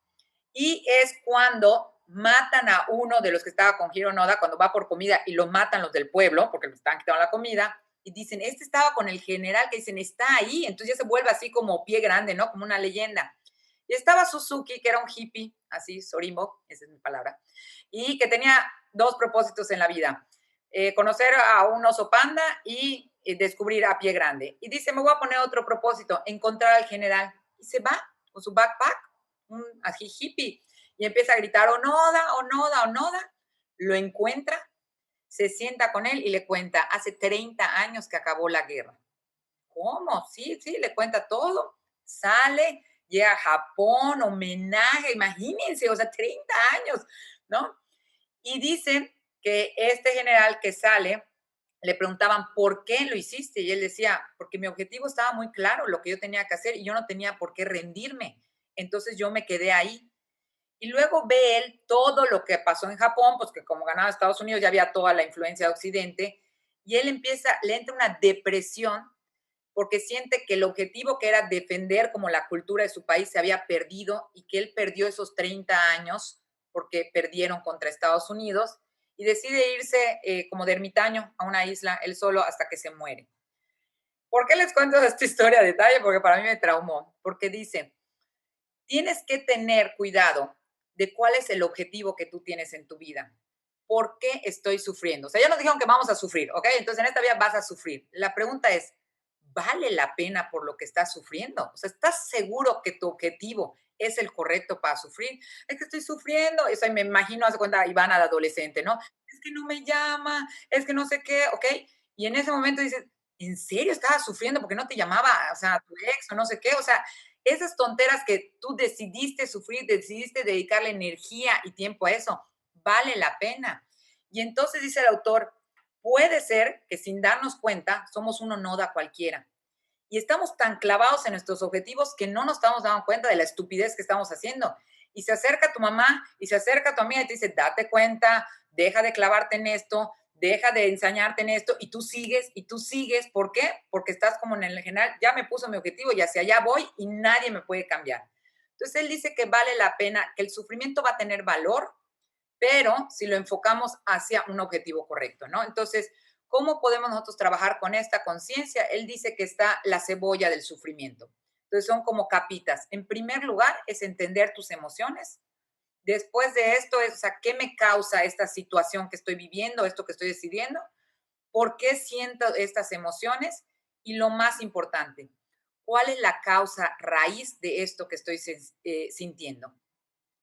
Y es cuando matan a uno de los que estaba con Hiro Noda, cuando va por comida y lo matan los del pueblo, porque le estaban quitando la comida, y dicen, este estaba con el general, que dicen, está ahí, entonces ya se vuelve así como pie grande, ¿no? Como una leyenda. Y estaba Suzuki, que era un hippie, así, Sorimbo, esa es mi palabra, y que tenía 2 propósitos en la vida, conocer a un oso panda y descubrir a pie grande. Y dice, me voy a poner otro propósito, encontrar al general. Y se va con su backpack, un así hippie, y empieza a gritar, Onoda, Onoda, Onoda. Lo encuentra, se sienta con él y le cuenta, hace 30 años que acabó la guerra. ¿Cómo? Sí, sí, le cuenta todo. Sale, llega a Japón, homenaje, imagínense, o sea, 30 años, ¿no? Y dicen que este general que sale, le preguntaban, ¿por qué lo hiciste? Y él decía, porque mi objetivo estaba muy claro, lo que yo tenía que hacer, y yo no tenía por qué rendirme. Entonces yo me quedé ahí. Y luego ve él todo lo que pasó en Japón, pues que como ganaba Estados Unidos ya había toda la influencia de Occidente, y él le entra una depresión porque siente que el objetivo que era defender como la cultura de su país se había perdido y que él perdió esos 30 años porque perdieron contra Estados Unidos y decide irse como de ermitaño a una isla él solo hasta que se muere. ¿Por qué les cuento esta historia a detalle? Porque para mí me traumó, porque dice, tienes que tener cuidado de cuál es el objetivo que tú tienes en tu vida. ¿Por qué estoy sufriendo? O sea, ya nos dijeron que vamos a sufrir, ¿ok? Entonces en esta vida vas a sufrir. La pregunta es, ¿vale la pena por lo que estás sufriendo? O sea, ¿estás seguro que tu objetivo es el correcto para sufrir? Es que estoy sufriendo. Eso me imagino, hace cuenta, Ivana de adolescente, ¿no? Es que no me llama, es que no sé qué, ¿ok? Y en ese momento dices, ¿en serio estabas sufriendo porque no te llamaba, o sea, tu ex o no sé qué? O sea, esas tonteras que tú decidiste sufrir, decidiste dedicarle energía y tiempo a eso, vale la pena. Y entonces dice el autor, puede ser que sin darnos cuenta somos uno noda cualquiera. Y estamos tan clavados en nuestros objetivos que no nos estamos dando cuenta de la estupidez que estamos haciendo. Y se acerca tu mamá y se acerca tu amiga y te dice, date cuenta, deja de clavarte en esto, deja de ensañarte en esto y tú sigues y tú sigues. ¿Por qué? Porque estás como en el general, ya me puso mi objetivo y hacia allá voy y nadie me puede cambiar. Entonces él dice que vale la pena, que el sufrimiento va a tener valor, pero si lo enfocamos hacia un objetivo correcto, ¿no? Entonces, ¿cómo podemos nosotros trabajar con esta conciencia? Él dice que está la cebolla del sufrimiento. Entonces son como capitas. En primer lugar es entender tus emociones. Después de esto es, o sea, ¿qué me causa esta situación que estoy viviendo, esto que estoy decidiendo? ¿Por qué siento estas emociones? Y lo más importante, ¿cuál es la causa raíz de esto que estoy sintiendo?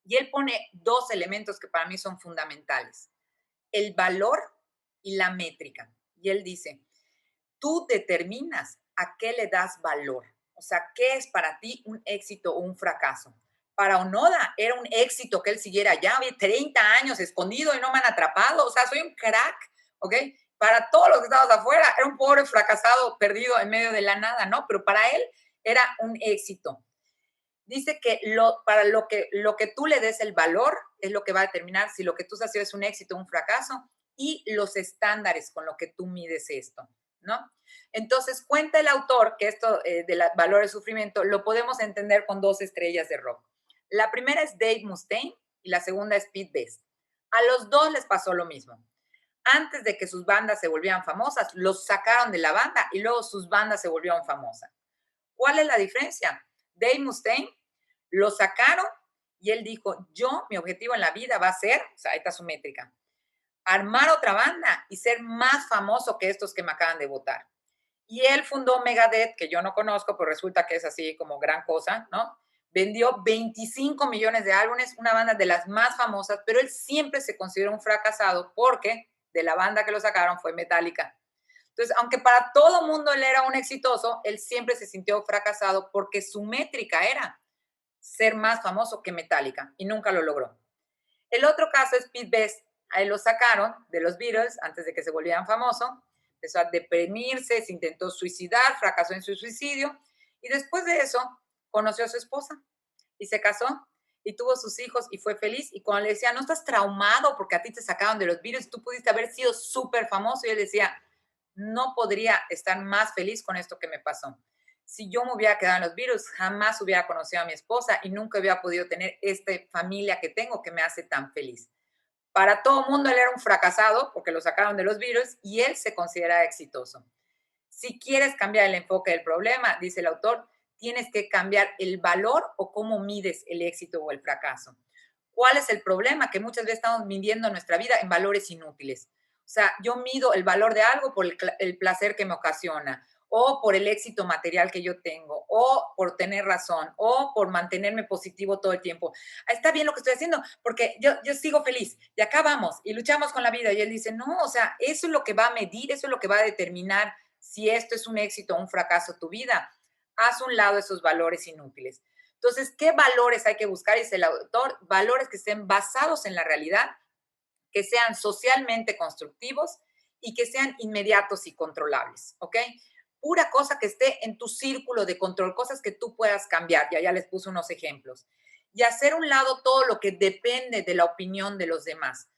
Y él pone 2 elementos que para mí son fundamentales, el valor y la métrica. Y él dice, tú determinas a qué le das valor. O sea, ¿qué es para ti un éxito o un fracaso? Para Onoda era un éxito que él siguiera ya, 30 años escondido y no me han atrapado. O sea, soy un crack, ¿ok? Para todos los que estábamos afuera, era un pobre fracasado perdido en medio de la nada, ¿no? Pero para él era un éxito. Dice que para lo que tú le des el valor es lo que va a determinar si lo que tú has sido es un éxito o un fracaso y los estándares con lo que tú mides esto. ¿no? Entonces, cuenta el autor que esto de la valor del sufrimiento lo podemos entender con dos estrellas de rock. La primera es Dave Mustaine y la segunda es Pete Best. A los dos les pasó lo mismo. Antes de que sus bandas se volvieran famosas, los sacaron de la banda y luego sus bandas se volvieron famosas. ¿Cuál es la diferencia? Dave Mustaine lo sacaron y él dijo, mi objetivo en la vida va a ser, o sea, ahí está su métrica, armar otra banda y ser más famoso que estos que me acaban de votar. Y él fundó Megadeth, que yo no conozco, pero resulta que es así como gran cosa, ¿no? Vendió 25 millones de álbumes, una banda de las más famosas, pero él siempre se consideró un fracasado porque de la banda que lo sacaron fue Metallica. Entonces, aunque para todo mundo él era un exitoso, él siempre se sintió fracasado porque su métrica era ser más famoso que Metallica y nunca lo logró. El otro caso es Pete Best. A él lo sacaron de los Beatles antes de que se volvieran famosos. Empezó a deprimirse, se intentó suicidar, fracasó en su suicidio y después de eso conoció a su esposa y se casó y tuvo sus hijos y fue feliz. Y cuando le decía, no estás traumado porque a ti te sacaron de los Beatles, tú pudiste haber sido súper famoso. Y él decía, no podría estar más feliz con esto que me pasó. Si yo me hubiera quedado en los virus, jamás hubiera conocido a mi esposa y nunca hubiera podido tener esta familia que tengo que me hace tan feliz. Para todo el mundo él era un fracasado porque lo sacaron de los virus y él se considera exitoso. Si quieres cambiar el enfoque del problema, dice el autor, tienes que cambiar el valor o cómo mides el éxito o el fracaso. ¿Cuál es el problema? Que muchas veces estamos midiendo nuestra vida en valores inútiles. O sea, yo mido el valor de algo por el placer que me ocasiona, o por el éxito material que yo tengo, o por tener razón, o por mantenerme positivo todo el tiempo. Está bien lo que estoy haciendo, porque yo sigo feliz, y acá vamos, y luchamos con la vida. Y él dice, no, o sea, eso es lo que va a medir, eso es lo que va a determinar si esto es un éxito o un fracaso tu vida. Haz un lado esos valores inútiles. Entonces, ¿qué valores hay que buscar? Dice el autor, valores que estén basados en la realidad, que sean socialmente constructivos y que sean inmediatos y controlables, ¿ok? Pura cosa que esté en tu círculo de control, cosas que tú puedas cambiar, ya les puse unos ejemplos. Y hacer a un lado todo lo que depende de la opinión de los demás.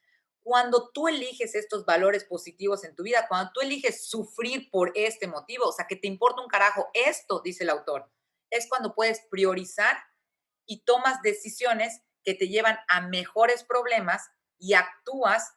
Cuando tú eliges estos valores positivos en tu vida, cuando tú eliges sufrir por este motivo, o sea, que te importa un carajo esto, dice el autor, es cuando puedes priorizar y tomas decisiones que te llevan a mejores problemas y actúas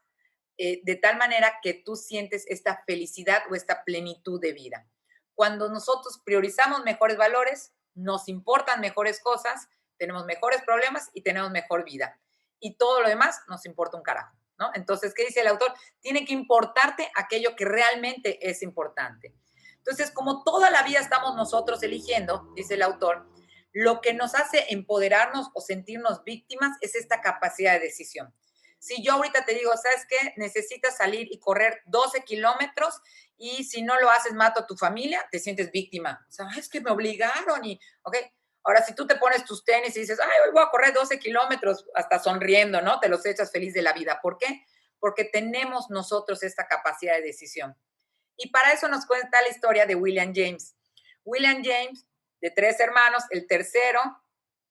de tal manera que tú sientes esta felicidad o esta plenitud de vida. Cuando nosotros priorizamos mejores valores, nos importan mejores cosas, tenemos mejores problemas y tenemos mejor vida. Y todo lo demás nos importa un carajo, ¿no? Entonces, ¿qué dice el autor? Tiene que importarte aquello que realmente es importante. Entonces, como toda la vida estamos nosotros eligiendo, dice el autor, lo que nos hace empoderarnos o sentirnos víctimas es esta capacidad de decisión. Si yo ahorita te digo, ¿sabes qué? Necesitas salir y correr 12 kilómetros y si no lo haces, mato a tu familia, te sientes víctima. O sea, es que me obligaron y, ¿ok? Ahora, si tú te pones tus tenis y dices, ay, hoy voy a correr 12 kilómetros, hasta sonriendo, ¿no? Te los echas feliz de la vida. ¿Por qué? Porque tenemos nosotros esta capacidad de decisión. Y para eso nos cuenta la historia de William James. William James, de 3 hermanos, el tercero,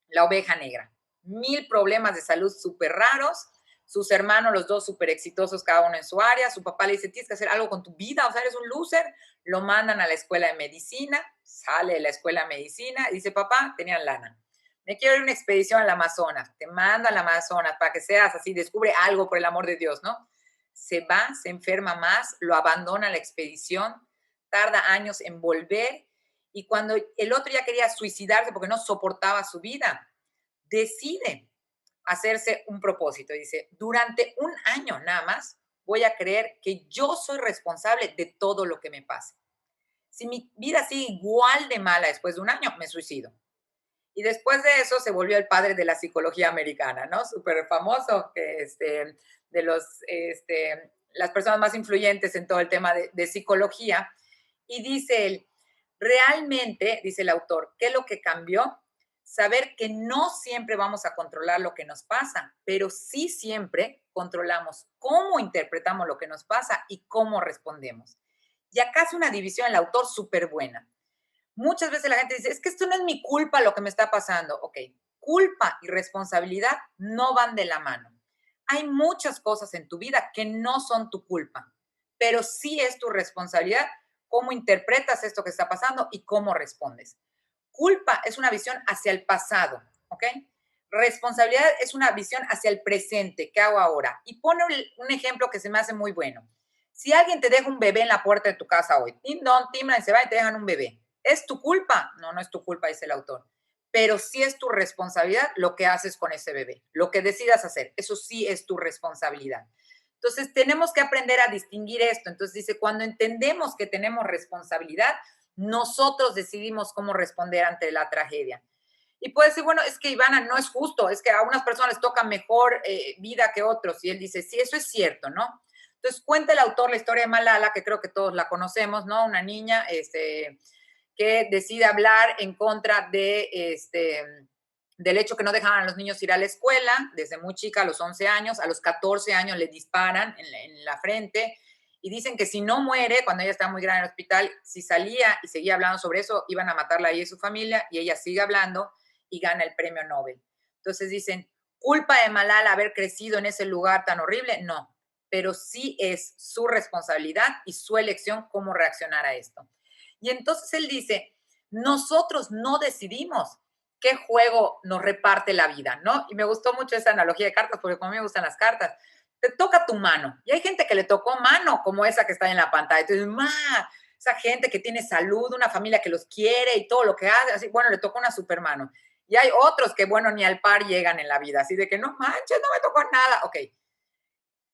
la oveja negra. 1000 problemas de salud súper raros. Sus hermanos, los dos súper exitosos, cada uno en su área. Su papá le dice, tienes que hacer algo con tu vida, o sea, eres un loser. Lo mandan a la escuela de medicina, sale de la escuela de medicina y dice, papá, tenían lana. Me quiero ir a una expedición al Amazonas. Te manda al Amazonas para que seas así, descubre algo por el amor de Dios, ¿no? Se va, se enferma más, lo abandona la expedición, tarda años en volver y cuando el otro ya quería suicidarse porque no soportaba su vida, decide hacerse un propósito. Dice, durante un año nada más voy a creer que yo soy responsable de todo lo que me pase. Si mi vida sigue igual de mala después de un año, me suicido. Y después de eso se volvió el padre de la psicología americana, ¿no? Súper famoso, que de las personas más influyentes en todo el tema de psicología. Y dice él, realmente, dice el autor, ¿qué es lo que cambió? Saber que no siempre vamos a controlar lo que nos pasa, pero sí siempre controlamos cómo interpretamos lo que nos pasa y cómo respondemos. Y acá hace una división el autor súper buena. Muchas veces la gente dice, es que esto no es mi culpa lo que me está pasando. Ok, culpa y responsabilidad no van de la mano. Hay muchas cosas en tu vida que no son tu culpa, pero sí es tu responsabilidad cómo interpretas esto que está pasando y cómo respondes. Culpa es una visión hacia el pasado, ¿ok? Responsabilidad es una visión hacia el presente, ¿qué hago ahora? Y pone un ejemplo que se me hace muy bueno. Si alguien te deja un bebé en la puerta de tu casa hoy, tim, don, timbran, se va y te dejan un bebé, ¿es tu culpa? No, no es tu culpa, dice el autor. Pero sí es tu responsabilidad lo que haces con ese bebé, lo que decidas hacer, eso sí es tu responsabilidad. Entonces, tenemos que aprender a distinguir esto. Entonces, dice, cuando entendemos que tenemos responsabilidad, nosotros decidimos cómo responder ante la tragedia. Y puede decir, bueno, es que Ivana, no es justo, es que a unas personas les toca mejor vida que otros. Y él dice, sí, eso es cierto, ¿no? Entonces cuenta el autor la historia de Malala, que creo que todos la conocemos, ¿no? Una niña que decide hablar en contra del hecho que no dejaban a los niños ir a la escuela, desde muy chica, a los 11 años, a los 14 años le disparan en la frente, y dicen que si no muere, cuando ella estaba muy grande en el hospital, si salía y seguía hablando sobre eso, iban a matarla a ella y a su familia, y ella sigue hablando y gana el premio Nobel. Entonces dicen, ¿culpa de Malala haber crecido en ese lugar tan horrible? No, pero sí es su responsabilidad y su elección cómo reaccionar a esto. Y entonces él dice, nosotros no decidimos qué juego nos reparte la vida, ¿no? Y me gustó mucho esa analogía de cartas, porque como a mí me gustan las cartas, te toca tu mano. Y hay gente que le tocó mano, como esa que está en la pantalla. Entonces, esa gente que tiene salud, una familia que los quiere y todo lo que hace, así, bueno, le tocó una super mano. Y hay otros que, bueno, ni al par llegan en la vida, así de que no manches, no me tocó nada. Ok,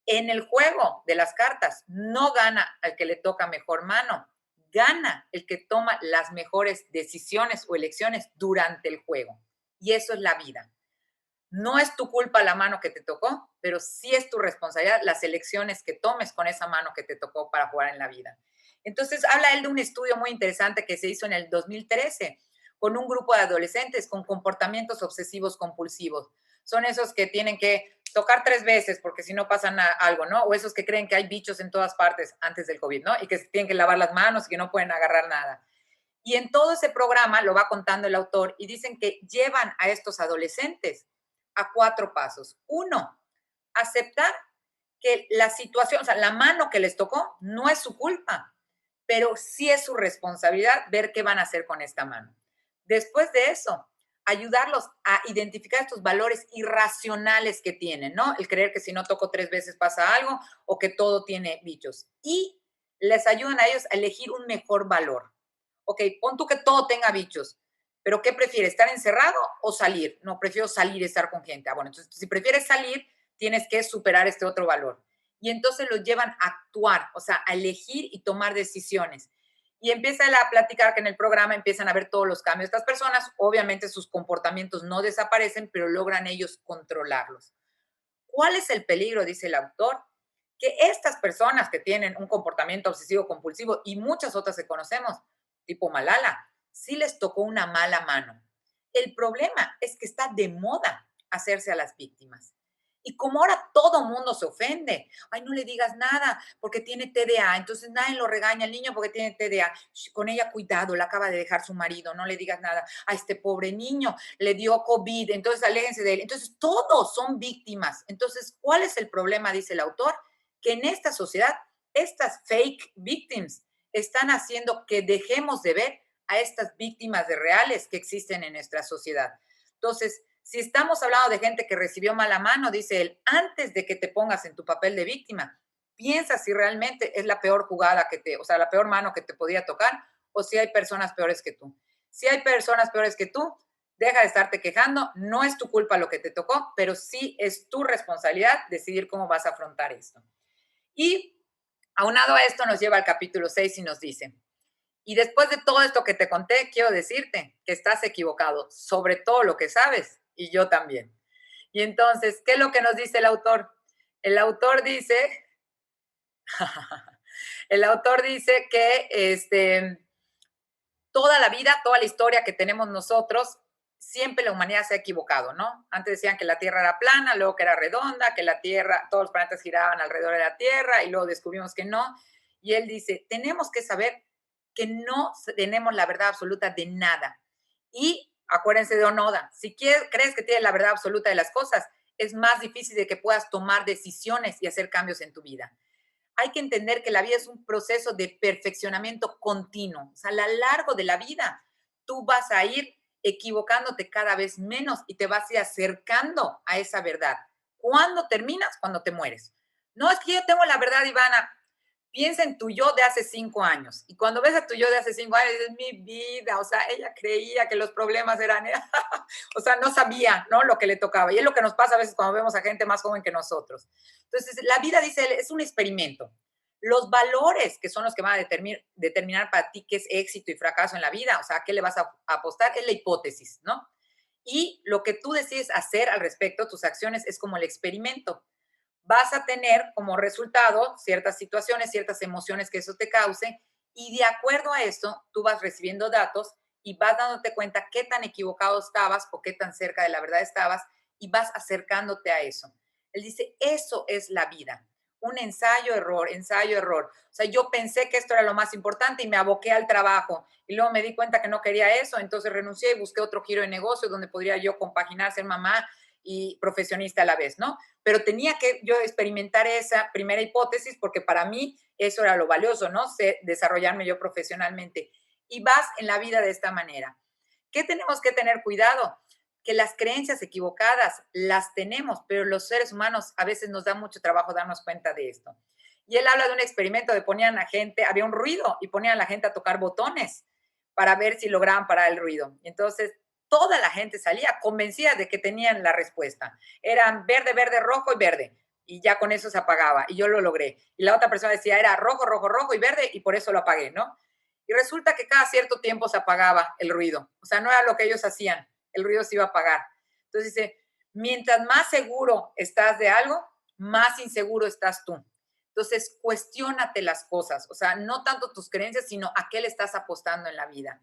en el juego de las cartas no gana al que le toca mejor mano, gana el que toma las mejores decisiones o elecciones durante el juego. Y eso es la vida. No es tu culpa la mano que te tocó, pero sí es tu responsabilidad las elecciones que tomes con esa mano que te tocó para jugar en la vida. Entonces, habla él de un estudio muy interesante que se hizo en el 2013 con un grupo de adolescentes con comportamientos obsesivos compulsivos. Son esos que tienen que tocar 3 veces porque si no pasa algo, ¿no? O esos que creen que hay bichos en todas partes antes del COVID, ¿no? Y que tienen que lavar las manos y que no pueden agarrar nada. Y en todo ese programa lo va contando el autor y dicen que llevan a estos adolescentes a 4 pasos. Uno, aceptar que la situación, o sea, la mano que les tocó no es su culpa, pero sí es su responsabilidad ver qué van a hacer con esta mano. Después de eso, ayudarlos a identificar estos valores irracionales que tienen, ¿no? El creer que si no toco 3 veces pasa algo o que todo tiene bichos. Y les ayudan a ellos a elegir un mejor valor. Ok, pon tú que todo tenga bichos, pero ¿qué prefieres? ¿Estar encerrado o salir? No, prefiero salir y estar con gente. Ah, bueno, entonces si prefieres salir, tienes que superar este otro valor. Y entonces los llevan a actuar, o sea, a elegir y tomar decisiones. Y empieza a platicar que en el programa empiezan a ver todos los cambios de estas personas. Obviamente sus comportamientos no desaparecen, pero logran ellos controlarlos. ¿Cuál es el peligro? Dice el autor. Que estas personas que tienen un comportamiento obsesivo compulsivo y muchas otras que conocemos, tipo Malala, sí les tocó una mala mano. El problema es que está de moda hacerse a las víctimas. Y como ahora todo mundo se ofende, ay, no le digas nada porque tiene TDA, entonces nadie lo regaña al niño porque tiene TDA. Con ella cuidado, la acaba de dejar su marido, no le digas nada. A este pobre niño le dio COVID, entonces aléjense de él. Entonces todos son víctimas. Entonces, ¿cuál es el problema? Dice el autor, que en esta sociedad, estas fake victims están haciendo que dejemos de ver a estas víctimas de reales que existen en nuestra sociedad. Entonces, si estamos hablando de gente que recibió mala mano, dice él, antes de que te pongas en tu papel de víctima, piensa si realmente es la peor jugada o sea, la peor mano que te podía tocar, o si hay personas peores que tú. Si hay personas peores que tú, deja de estarte quejando, no es tu culpa lo que te tocó, pero sí es tu responsabilidad decidir cómo vas a afrontar esto. Y aunado a esto nos lleva al capítulo 6 y nos dice, y después de todo esto que te conté, quiero decirte que estás equivocado sobre todo lo que sabes y yo también. Y entonces, ¿qué es lo que nos dice el autor? El autor dice, el autor dice que toda la vida, toda la historia que tenemos nosotros, siempre la humanidad se ha equivocado, ¿no? Antes decían que la Tierra era plana, luego que era redonda, que la Tierra, todos los planetas giraban alrededor de la Tierra y luego descubrimos que no. Y él dice, tenemos que saber que no tenemos la verdad absoluta de nada. Y acuérdense de Onoda, si crees que tienes la verdad absoluta de las cosas, es más difícil de que puedas tomar decisiones y hacer cambios en tu vida. hay que entender que la vida es un proceso de perfeccionamiento continuo. O sea, a lo largo de la vida, tú vas a ir equivocándote cada vez menos y te vas a ir acercando a esa verdad. ¿Cuándo terminas? Cuando te mueres. No es que yo tengo la verdad, Ivana. Piensa en tu yo de hace 5 años. Y cuando ves a tu yo de hace 5 años, dices, mi vida, o sea, ella creía que los problemas eran, o sea, no sabía, ¿no? Lo que le tocaba. Y es lo que nos pasa a veces cuando vemos a gente más joven que nosotros. Entonces, la vida, dice él, es un experimento. Los valores que son los que van a determinar para ti qué es éxito y fracaso en la vida, o sea, a qué le vas a apostar, es la hipótesis, ¿no? Y lo que tú decides hacer al respecto, tus acciones, es como el experimento. Vas a tener como resultado ciertas situaciones, ciertas emociones que eso te cause, y de acuerdo a esto, tú vas recibiendo datos y vas dándote cuenta qué tan equivocado estabas o qué tan cerca de la verdad estabas, y vas acercándote a eso. Él dice, eso es la vida, un ensayo, error, ensayo, error. O sea, yo pensé que esto era lo más importante y me aboqué al trabajo, y luego me di cuenta que no quería eso, entonces renuncié y busqué otro giro de negocio donde podría yo compaginar ser mamá y profesionista a la vez, ¿no? Pero tenía que yo experimentar esa primera hipótesis porque para mí eso era lo valioso, ¿no? Desarrollarme yo profesionalmente. Y vas en la vida de esta manera. ¿Qué tenemos que tener cuidado? Que las creencias equivocadas las tenemos, pero los seres humanos a veces nos da mucho trabajo darnos cuenta de esto. Y él habla de un experimento de ponían a gente, había un ruido y ponían a la gente a tocar botones para ver si lograban parar el ruido. Y entonces toda la gente salía convencida de que tenían la respuesta. Eran verde, verde, rojo y verde. Y ya con eso se apagaba. Y yo lo logré. Y la otra persona decía, era rojo, rojo, rojo y verde, y por eso lo apagué, ¿no? Y resulta que cada cierto tiempo se apagaba el ruido. O sea, no era lo que ellos hacían. El ruido se iba a apagar. Entonces dice, mientras más seguro estás de algo, más inseguro estás tú. Entonces, cuestiónate las cosas. O sea, no tanto tus creencias, sino a qué le estás apostando en la vida.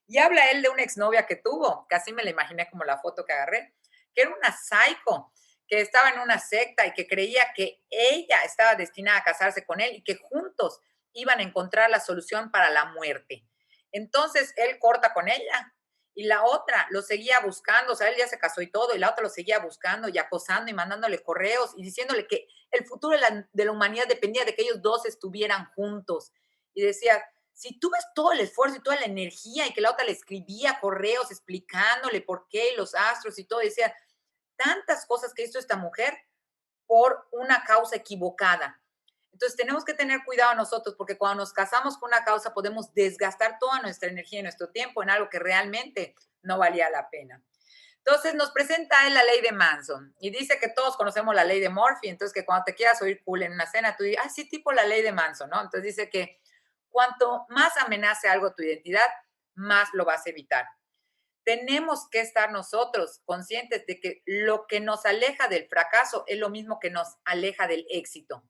Y habla él de una exnovia que tuvo, casi me la imaginé como la foto que agarré, que era una psycho, que estaba en una secta y que creía que ella estaba destinada a casarse con él y que juntos iban a encontrar la solución para la muerte. Entonces él corta con ella y la otra lo seguía buscando, o sea, él ya se casó y todo, y la otra lo seguía buscando y acosando y mandándole correos y diciéndole que el futuro de la humanidad dependía de que ellos dos estuvieran juntos. Y decía, si tú ves todo el esfuerzo y toda la energía y que la otra le escribía correos explicándole por qué los astros y todo, decía, tantas cosas que hizo esta mujer por una causa equivocada. Entonces tenemos que tener cuidado nosotros porque cuando nos casamos con una causa podemos desgastar toda nuestra energía y nuestro tiempo en algo que realmente no valía la pena. Entonces nos presenta él la ley de Manson y dice que todos conocemos la ley de Murphy, entonces que cuando te quieras oír cool en una cena, tú dices, ah, sí, tipo la ley de Manson, ¿no? Entonces dice que cuanto más amenace algo tu identidad, más lo vas a evitar. Tenemos que estar nosotros conscientes de que lo que nos aleja del fracaso es lo mismo que nos aleja del éxito.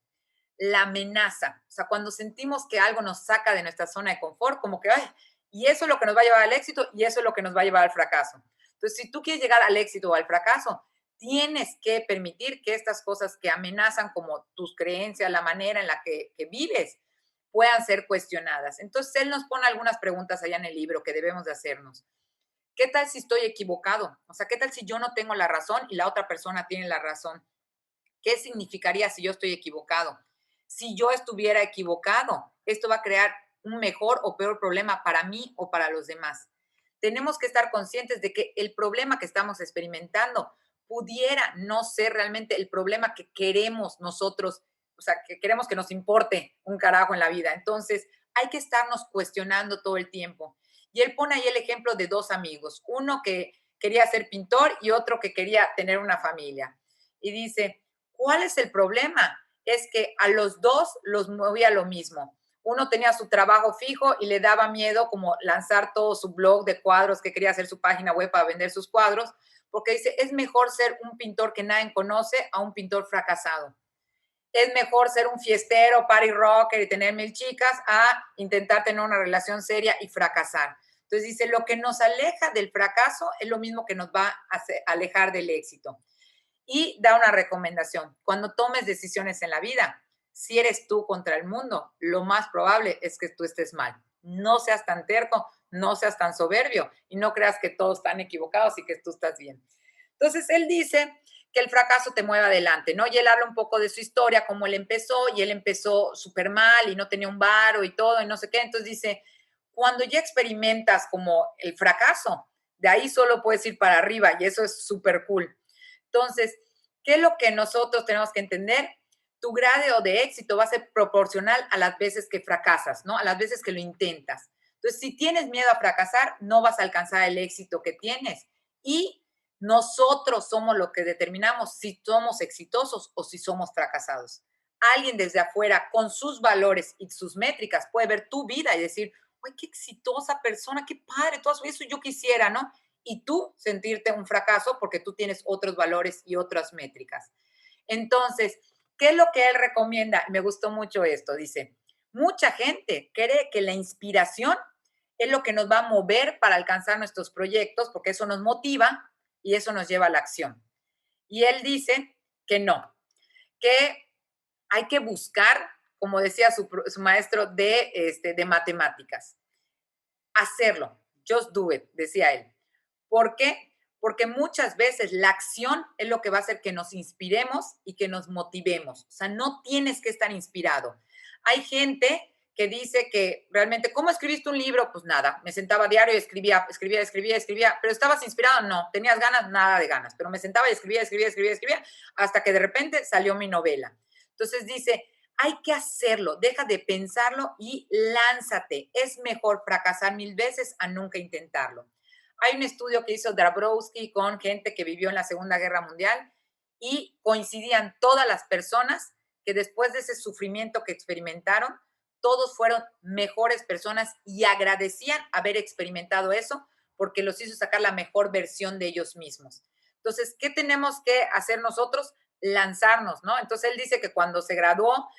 La amenaza, o sea, cuando sentimos que algo nos saca de nuestra zona de confort, como que, ay, y eso es lo que nos va a llevar al éxito y eso es lo que nos va a llevar al fracaso. Entonces, si tú quieres llegar al éxito o al fracaso, tienes que permitir que estas cosas que amenazan como tus creencias, la manera en la que vives, puedan ser cuestionadas. Entonces, él nos pone algunas preguntas allá en el libro que debemos de hacernos. ¿Qué tal si estoy equivocado? O sea, ¿qué tal si yo no tengo la razón y la otra persona tiene la razón? ¿Qué significaría si yo estoy equivocado? Si yo estuviera equivocado, esto va a crear un mejor o peor problema para mí o para los demás. Tenemos que estar conscientes de que el problema que estamos experimentando pudiera no ser realmente el problema que queremos nosotros, o sea, que queremos que nos importe un carajo en la vida. Entonces, hay que estarnos cuestionando todo el tiempo. Y él pone ahí el ejemplo de dos amigos, uno que quería ser pintor y otro que quería tener una familia. Y dice, ¿cuál es el problema? Es que a los dos los movía lo mismo. Uno tenía su trabajo fijo y le daba miedo como lanzar todo su blog de cuadros, que quería hacer su página web para vender sus cuadros, porque dice, es mejor ser un pintor que nadie conoce a un pintor fracasado. Es mejor ser un fiestero, party rocker y tener 1000 chicas a intentar tener una relación seria y fracasar. Entonces dice, lo que nos aleja del fracaso es lo mismo que nos va a alejar del éxito. Y da una recomendación. Cuando tomes decisiones en la vida, si eres tú contra el mundo, lo más probable es que tú estés mal. No seas tan terco, no seas tan soberbio y no creas que todos están equivocados y que tú estás bien. Entonces, él dice que el fracaso te mueva adelante, ¿no? Y él habla un poco de su historia, cómo él empezó, y él empezó súper mal y no tenía un varo y todo, y no sé qué. Entonces dice, cuando ya experimentas como el fracaso, de ahí solo puedes ir para arriba y eso es súper cool. Entonces, ¿qué es lo que nosotros tenemos que entender? Tu grado de éxito va a ser proporcional a las veces que fracasas, ¿no? A las veces que lo intentas. Entonces, si tienes miedo a fracasar, no vas a alcanzar el éxito que tienes. Y nosotros somos lo que determinamos si somos exitosos o si somos fracasados. Alguien desde afuera, con sus valores y sus métricas, puede ver tu vida y decir, ¡ay, qué exitosa persona! ¡Qué padre! Todo eso yo quisiera, ¿no? Y tú sentirte un fracaso porque tú tienes otros valores y otras métricas. Entonces, ¿qué es lo que él recomienda? Me gustó mucho esto, dice, mucha gente cree que la inspiración es lo que nos va a mover para alcanzar nuestros proyectos, porque eso nos motiva y eso nos lleva a la acción. Y él dice que no, que hay que buscar, como decía su maestro de matemáticas, hacerlo, just do it, decía él. ¿Por qué? Porque muchas veces la acción es lo que va a hacer que nos inspiremos y que nos motivemos. O sea, no tienes que estar inspirado. Hay gente que dice que realmente, ¿cómo escribiste un libro? Pues nada, me sentaba a diario y escribía, pero ¿estabas inspirado? No, ¿tenías ganas? Nada de ganas, pero me sentaba y escribía, hasta que de repente salió mi novela. Entonces dice, hay que hacerlo, deja de pensarlo y lánzate. Es mejor fracasar 1000 veces a nunca intentarlo. Hay un estudio que hizo Dabrowski con gente que vivió en la Segunda Guerra Mundial y coincidían todas las personas que después de ese sufrimiento que experimentaron, todos fueron mejores personas y agradecían haber experimentado eso porque los hizo sacar la mejor versión de ellos mismos. Entonces, ¿qué tenemos que hacer nosotros? Lanzarnos, ¿no? Entonces, él dice que cuando se graduó,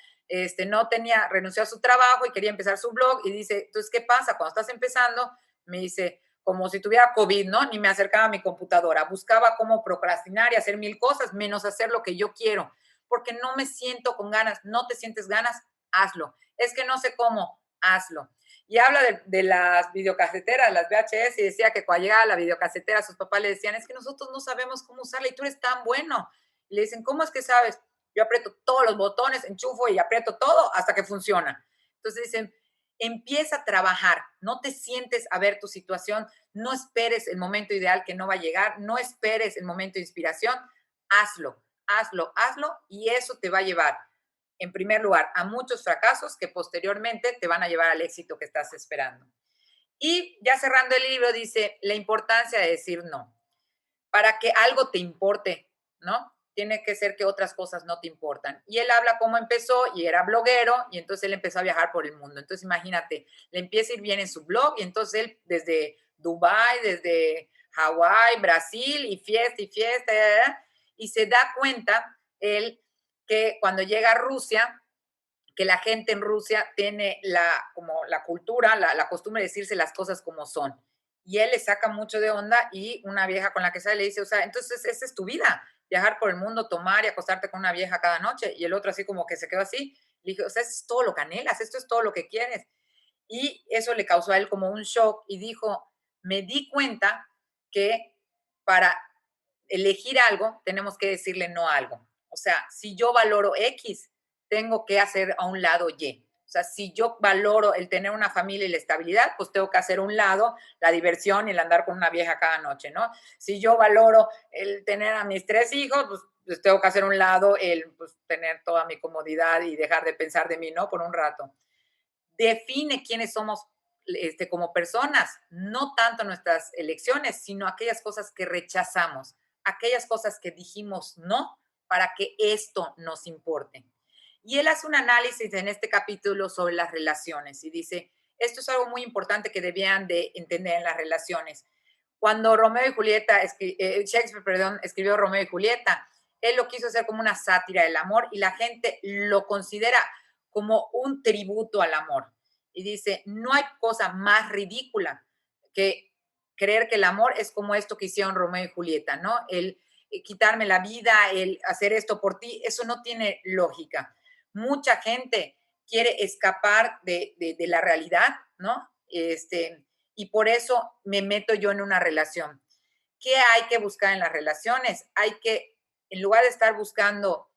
renunció a su trabajo y quería empezar su blog y dice, entonces, ¿qué pasa? Cuando estás empezando, me dice, como si tuviera COVID, ¿no? Ni me acercaba a mi computadora, buscaba cómo procrastinar y hacer 1000 cosas, menos hacer lo que yo quiero, porque no me siento con ganas. No te sientes ganas, hazlo. Es que no sé cómo, hazlo. Y habla de las videocaseteras, las VHS, y decía que cuando llegaba la videocasetera, sus papás le decían, es que nosotros no sabemos cómo usarla y tú eres tan bueno. Y le dicen, ¿cómo es que sabes? Yo aprieto todos los botones, enchufo y aprieto todo hasta que funciona. Entonces dicen, empieza a trabajar, no te sientes a ver tu situación, no esperes el momento ideal que no va a llegar, no esperes el momento de inspiración, hazlo, hazlo, hazlo y eso te va a llevar, en primer lugar, a muchos fracasos que posteriormente te van a llevar al éxito que estás esperando. Y ya cerrando el libro dice la importancia de decir no. Para que algo te importe, ¿no? Tiene que ser que otras cosas no te importan. Y él habla cómo empezó y era bloguero y entonces él empezó a viajar por el mundo. Entonces imagínate, le empieza a ir bien en su blog y entonces él desde Dubái, desde Hawái, Brasil y fiesta, y se da cuenta él que cuando llega a Rusia, que la gente en Rusia tiene como la cultura, la costumbre de decirse las cosas como son. Y él le saca mucho de onda y una vieja con la que sale le dice, o sea, entonces esa es tu vida, viajar por el mundo, tomar y acostarte con una vieja cada noche. Y el otro así como que se quedó así. Le dije, o sea, eso es todo lo que anhelas, esto es todo lo que quieres. Y eso le causó a él como un shock y dijo, me di cuenta que para elegir algo tenemos que decirle no a algo. O sea, si yo valoro X, tengo que hacer a un lado Y. O sea, si yo valoro el tener una familia y la estabilidad, pues tengo que hacer a un lado la diversión y el andar con una vieja cada noche, ¿no? Si yo valoro el tener a mis 3 hijos, pues tengo que hacer a un lado el pues, tener toda mi comodidad y dejar de pensar de mí, ¿no? Por un rato. Define quiénes somos como personas, no tanto nuestras elecciones, sino aquellas cosas que rechazamos, aquellas cosas que dijimos no para que esto nos importe. Y él hace un análisis en este capítulo sobre las relaciones y dice, esto es algo muy importante que debían de entender en las relaciones. Cuando Shakespeare, perdón, escribió Romeo y Julieta, él lo quiso hacer como una sátira del amor y la gente lo considera como un tributo al amor. Y dice, no hay cosa más ridícula que creer que el amor es como esto que hicieron Romeo y Julieta, ¿no? El quitarme la vida, el hacer esto por ti, eso no tiene lógica. Mucha gente quiere escapar de la realidad, ¿no? Y por eso me meto yo en una relación. ¿Qué hay que buscar en las relaciones? Hay que en lugar de estar buscando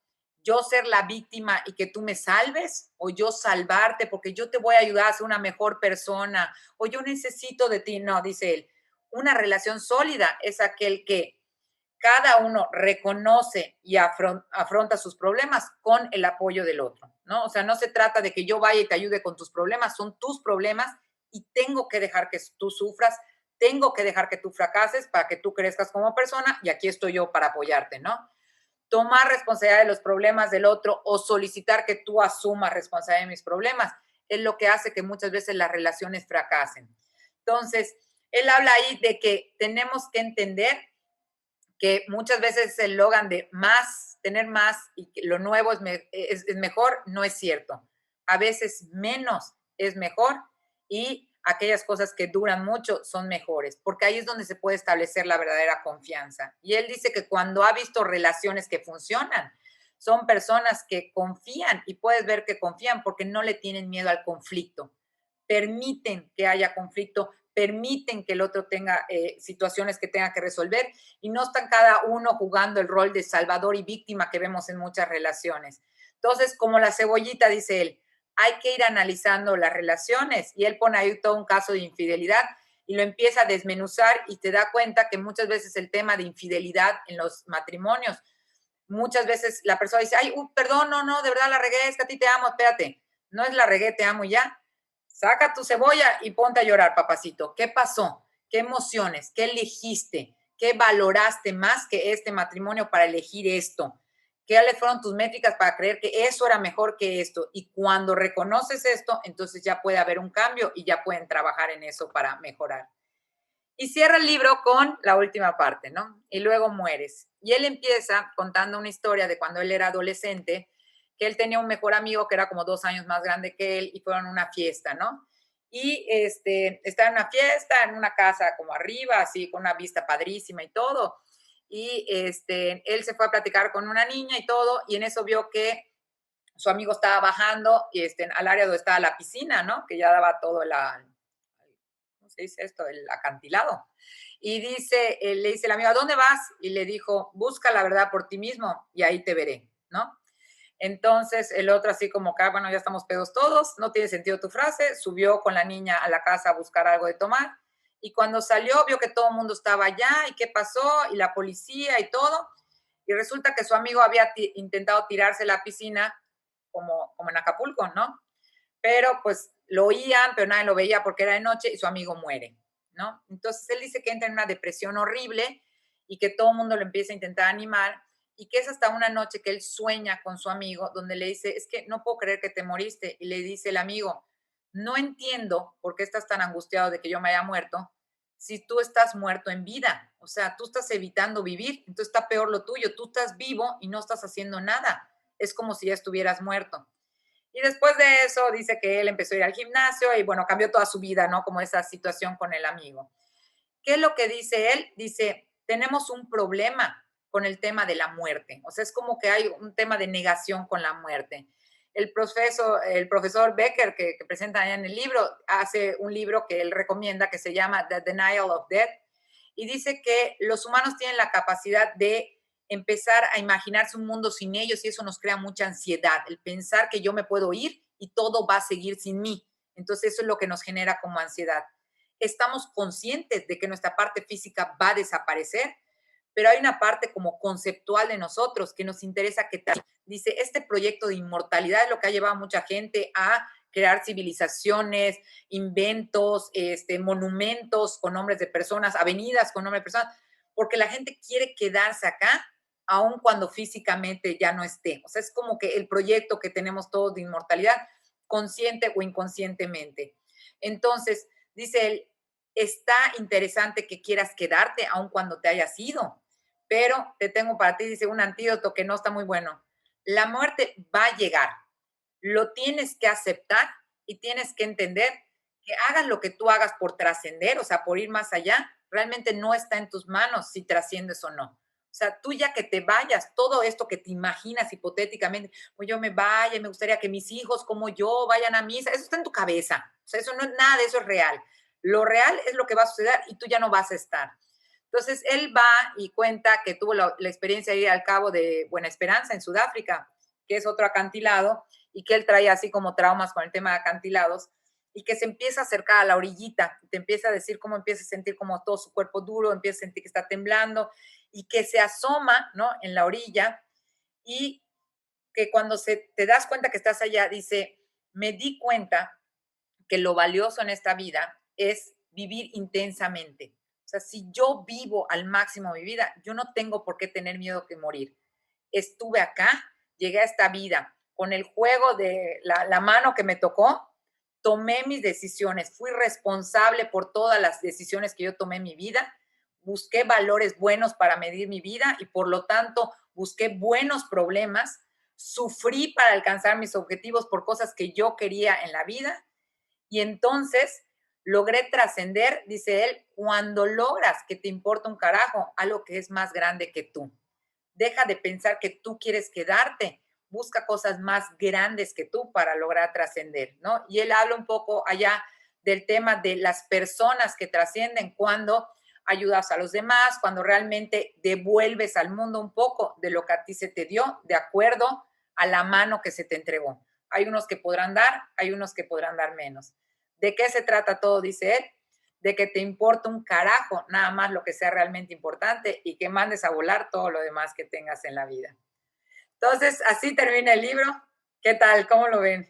yo ser la víctima y que tú me salves, o yo salvarte porque yo te voy a ayudar a ser una mejor persona, o yo necesito de ti. No, dice él, una relación sólida es aquel que cada uno reconoce y afronta sus problemas con el apoyo del otro, ¿no? O sea, no se trata de que yo vaya y te ayude con tus problemas, son tus problemas y tengo que dejar que tú sufras, tengo que dejar que tú fracases para que tú crezcas como persona y aquí estoy yo para apoyarte, ¿no? Tomar responsabilidad de los problemas del otro o solicitar que tú asumas responsabilidad de mis problemas es lo que hace que muchas veces las relaciones fracasen. Entonces, él habla ahí de que tenemos que entender que muchas veces el logan de más, tener más y que lo nuevo es mejor, no es cierto. A veces menos es mejor y aquellas cosas que duran mucho son mejores, porque ahí es donde se puede establecer la verdadera confianza. Y él dice que cuando ha visto relaciones que funcionan, son personas que confían y puedes ver que confían porque no le tienen miedo al conflicto. Permiten que haya conflicto, permiten que el otro tenga situaciones que tenga que resolver y no están cada uno jugando el rol de salvador y víctima que vemos en muchas relaciones. Entonces, como la cebollita, dice él, hay que ir analizando las relaciones y él pone ahí todo un caso de infidelidad y lo empieza a desmenuzar y te da cuenta que muchas veces el tema de infidelidad en los matrimonios, muchas veces la persona dice, ay, perdón, no, no, de verdad la regué, es que a ti te amo, espérate, no es la regué, te amo y ya. Saca tu cebolla y ponte a llorar, papacito. ¿Qué pasó? ¿Qué emociones? ¿Qué elegiste? ¿Qué valoraste más que este matrimonio para elegir esto? ¿Qué fueron tus métricas para creer que eso era mejor que esto? Y cuando reconoces esto, entonces ya puede haber un cambio y ya pueden trabajar en eso para mejorar. Y cierra el libro con la última parte, ¿no? Y luego mueres. Y él empieza contando una historia de cuando él era adolescente, que él tenía un mejor amigo que era como 2 años más grande que él y fueron a una fiesta, ¿no? Y está en una fiesta, en una casa como arriba, así, con una vista padrísima y todo. Y él se fue a platicar con una niña y todo, y en eso vio que su amigo estaba bajando y al área donde estaba la piscina, ¿no? Que ya daba todo ¿cómo se dice esto? El acantilado. Y le dice el amigo, ¿a dónde vas? Y le dijo, busca la verdad por ti mismo y ahí te veré, ¿no? Entonces el otro así como que, bueno, ya estamos pedos todos, no tiene sentido tu frase, subió con la niña a la casa a buscar algo de tomar y cuando salió vio que todo el mundo estaba allá y qué pasó y la policía y todo y resulta que su amigo había intentado tirarse a la piscina como en Acapulco, ¿no? Pero pues lo oían, pero nadie lo veía porque era de noche y su amigo muere, ¿no? Entonces él dice que entra en una depresión horrible y que todo el mundo lo empieza a intentar animar y que es hasta una noche que él sueña con su amigo donde le dice, es que no puedo creer que te moriste. Y le dice el amigo, no entiendo por qué estás tan angustiado de que yo me haya muerto si tú estás muerto en vida. O sea, tú estás evitando vivir, entonces está peor lo tuyo. Tú estás vivo y no estás haciendo nada. Es como si ya estuvieras muerto. Y después de eso dice que él empezó a ir al gimnasio y bueno, cambió toda su vida, ¿no? Como esa situación con el amigo. ¿Qué es lo que dice él? Dice, tenemos un problema con el tema de la muerte. O sea, es como que hay un tema de negación con la muerte. El profesor Becker, que presenta allá en el libro, hace un libro que él recomienda que se llama The Denial of Death y dice que los humanos tienen la capacidad de empezar a imaginarse un mundo sin ellos y eso nos crea mucha ansiedad, el pensar que yo me puedo ir y todo va a seguir sin mí. Entonces eso es lo que nos genera como ansiedad. Estamos conscientes de que nuestra parte física va a desaparecer, pero hay una parte como conceptual de nosotros que nos interesa que tal. Dice, este proyecto de inmortalidad es lo que ha llevado a mucha gente a crear civilizaciones, inventos, monumentos con nombres de personas, avenidas con nombres de personas, porque la gente quiere quedarse acá aun cuando físicamente ya no esté. O sea, es como que el proyecto que tenemos todos de inmortalidad, consciente o inconscientemente. Entonces, dice él, está interesante que quieras quedarte aun cuando te hayas ido, pero te tengo para ti, dice, un antídoto que no está muy bueno. La muerte va a llegar, lo tienes que aceptar y tienes que entender que hagas lo que tú hagas por trascender, o sea, por ir más allá, realmente no está en tus manos si trasciendes o no. O sea, tú ya que te vayas, todo esto que te imaginas hipotéticamente, pues yo me vaya, me gustaría que mis hijos como yo vayan a misa, eso está en tu cabeza. O sea, eso no es nada de eso es real. Lo real es lo que va a suceder y tú ya no vas a estar. Entonces, él va y cuenta que tuvo la experiencia de ir al Cabo de Buena Esperanza en Sudáfrica, que es otro acantilado, y que él traía así como traumas con el tema de acantilados, y que se empieza a acercar a la orillita, te empieza a decir cómo empieza a sentir como todo su cuerpo duro, empieza a sentir que está temblando, y que se asoma, ¿no? En la orilla, y que cuando te das cuenta que estás allá, dice, me di cuenta que lo valioso en esta vida es vivir intensamente. O sea, si yo vivo al máximo mi vida, yo no tengo por qué tener miedo que morir. Estuve acá, llegué a esta vida con el juego de la mano que me tocó, tomé mis decisiones, fui responsable por todas las decisiones que yo tomé en mi vida, busqué valores buenos para medir mi vida y por lo tanto busqué buenos problemas, sufrí para alcanzar mis objetivos por cosas que yo quería en la vida y entonces logré trascender, dice él, cuando logras que te importa un carajo algo que es más grande que tú. Deja de pensar que tú quieres quedarte, busca cosas más grandes que tú para lograr trascender, ¿no? Y él habla un poco allá del tema de las personas que trascienden cuando ayudas a los demás, cuando realmente devuelves al mundo un poco de lo que a ti se te dio, de acuerdo a la mano que se te entregó. Hay unos que podrán dar, hay unos que podrán dar menos. ¿De qué se trata todo? Dice él, de que te importa un carajo, nada más lo que sea realmente importante y que mandes a volar todo lo demás que tengas en la vida. Entonces, así termina el libro. ¿Qué tal? ¿Cómo lo ven?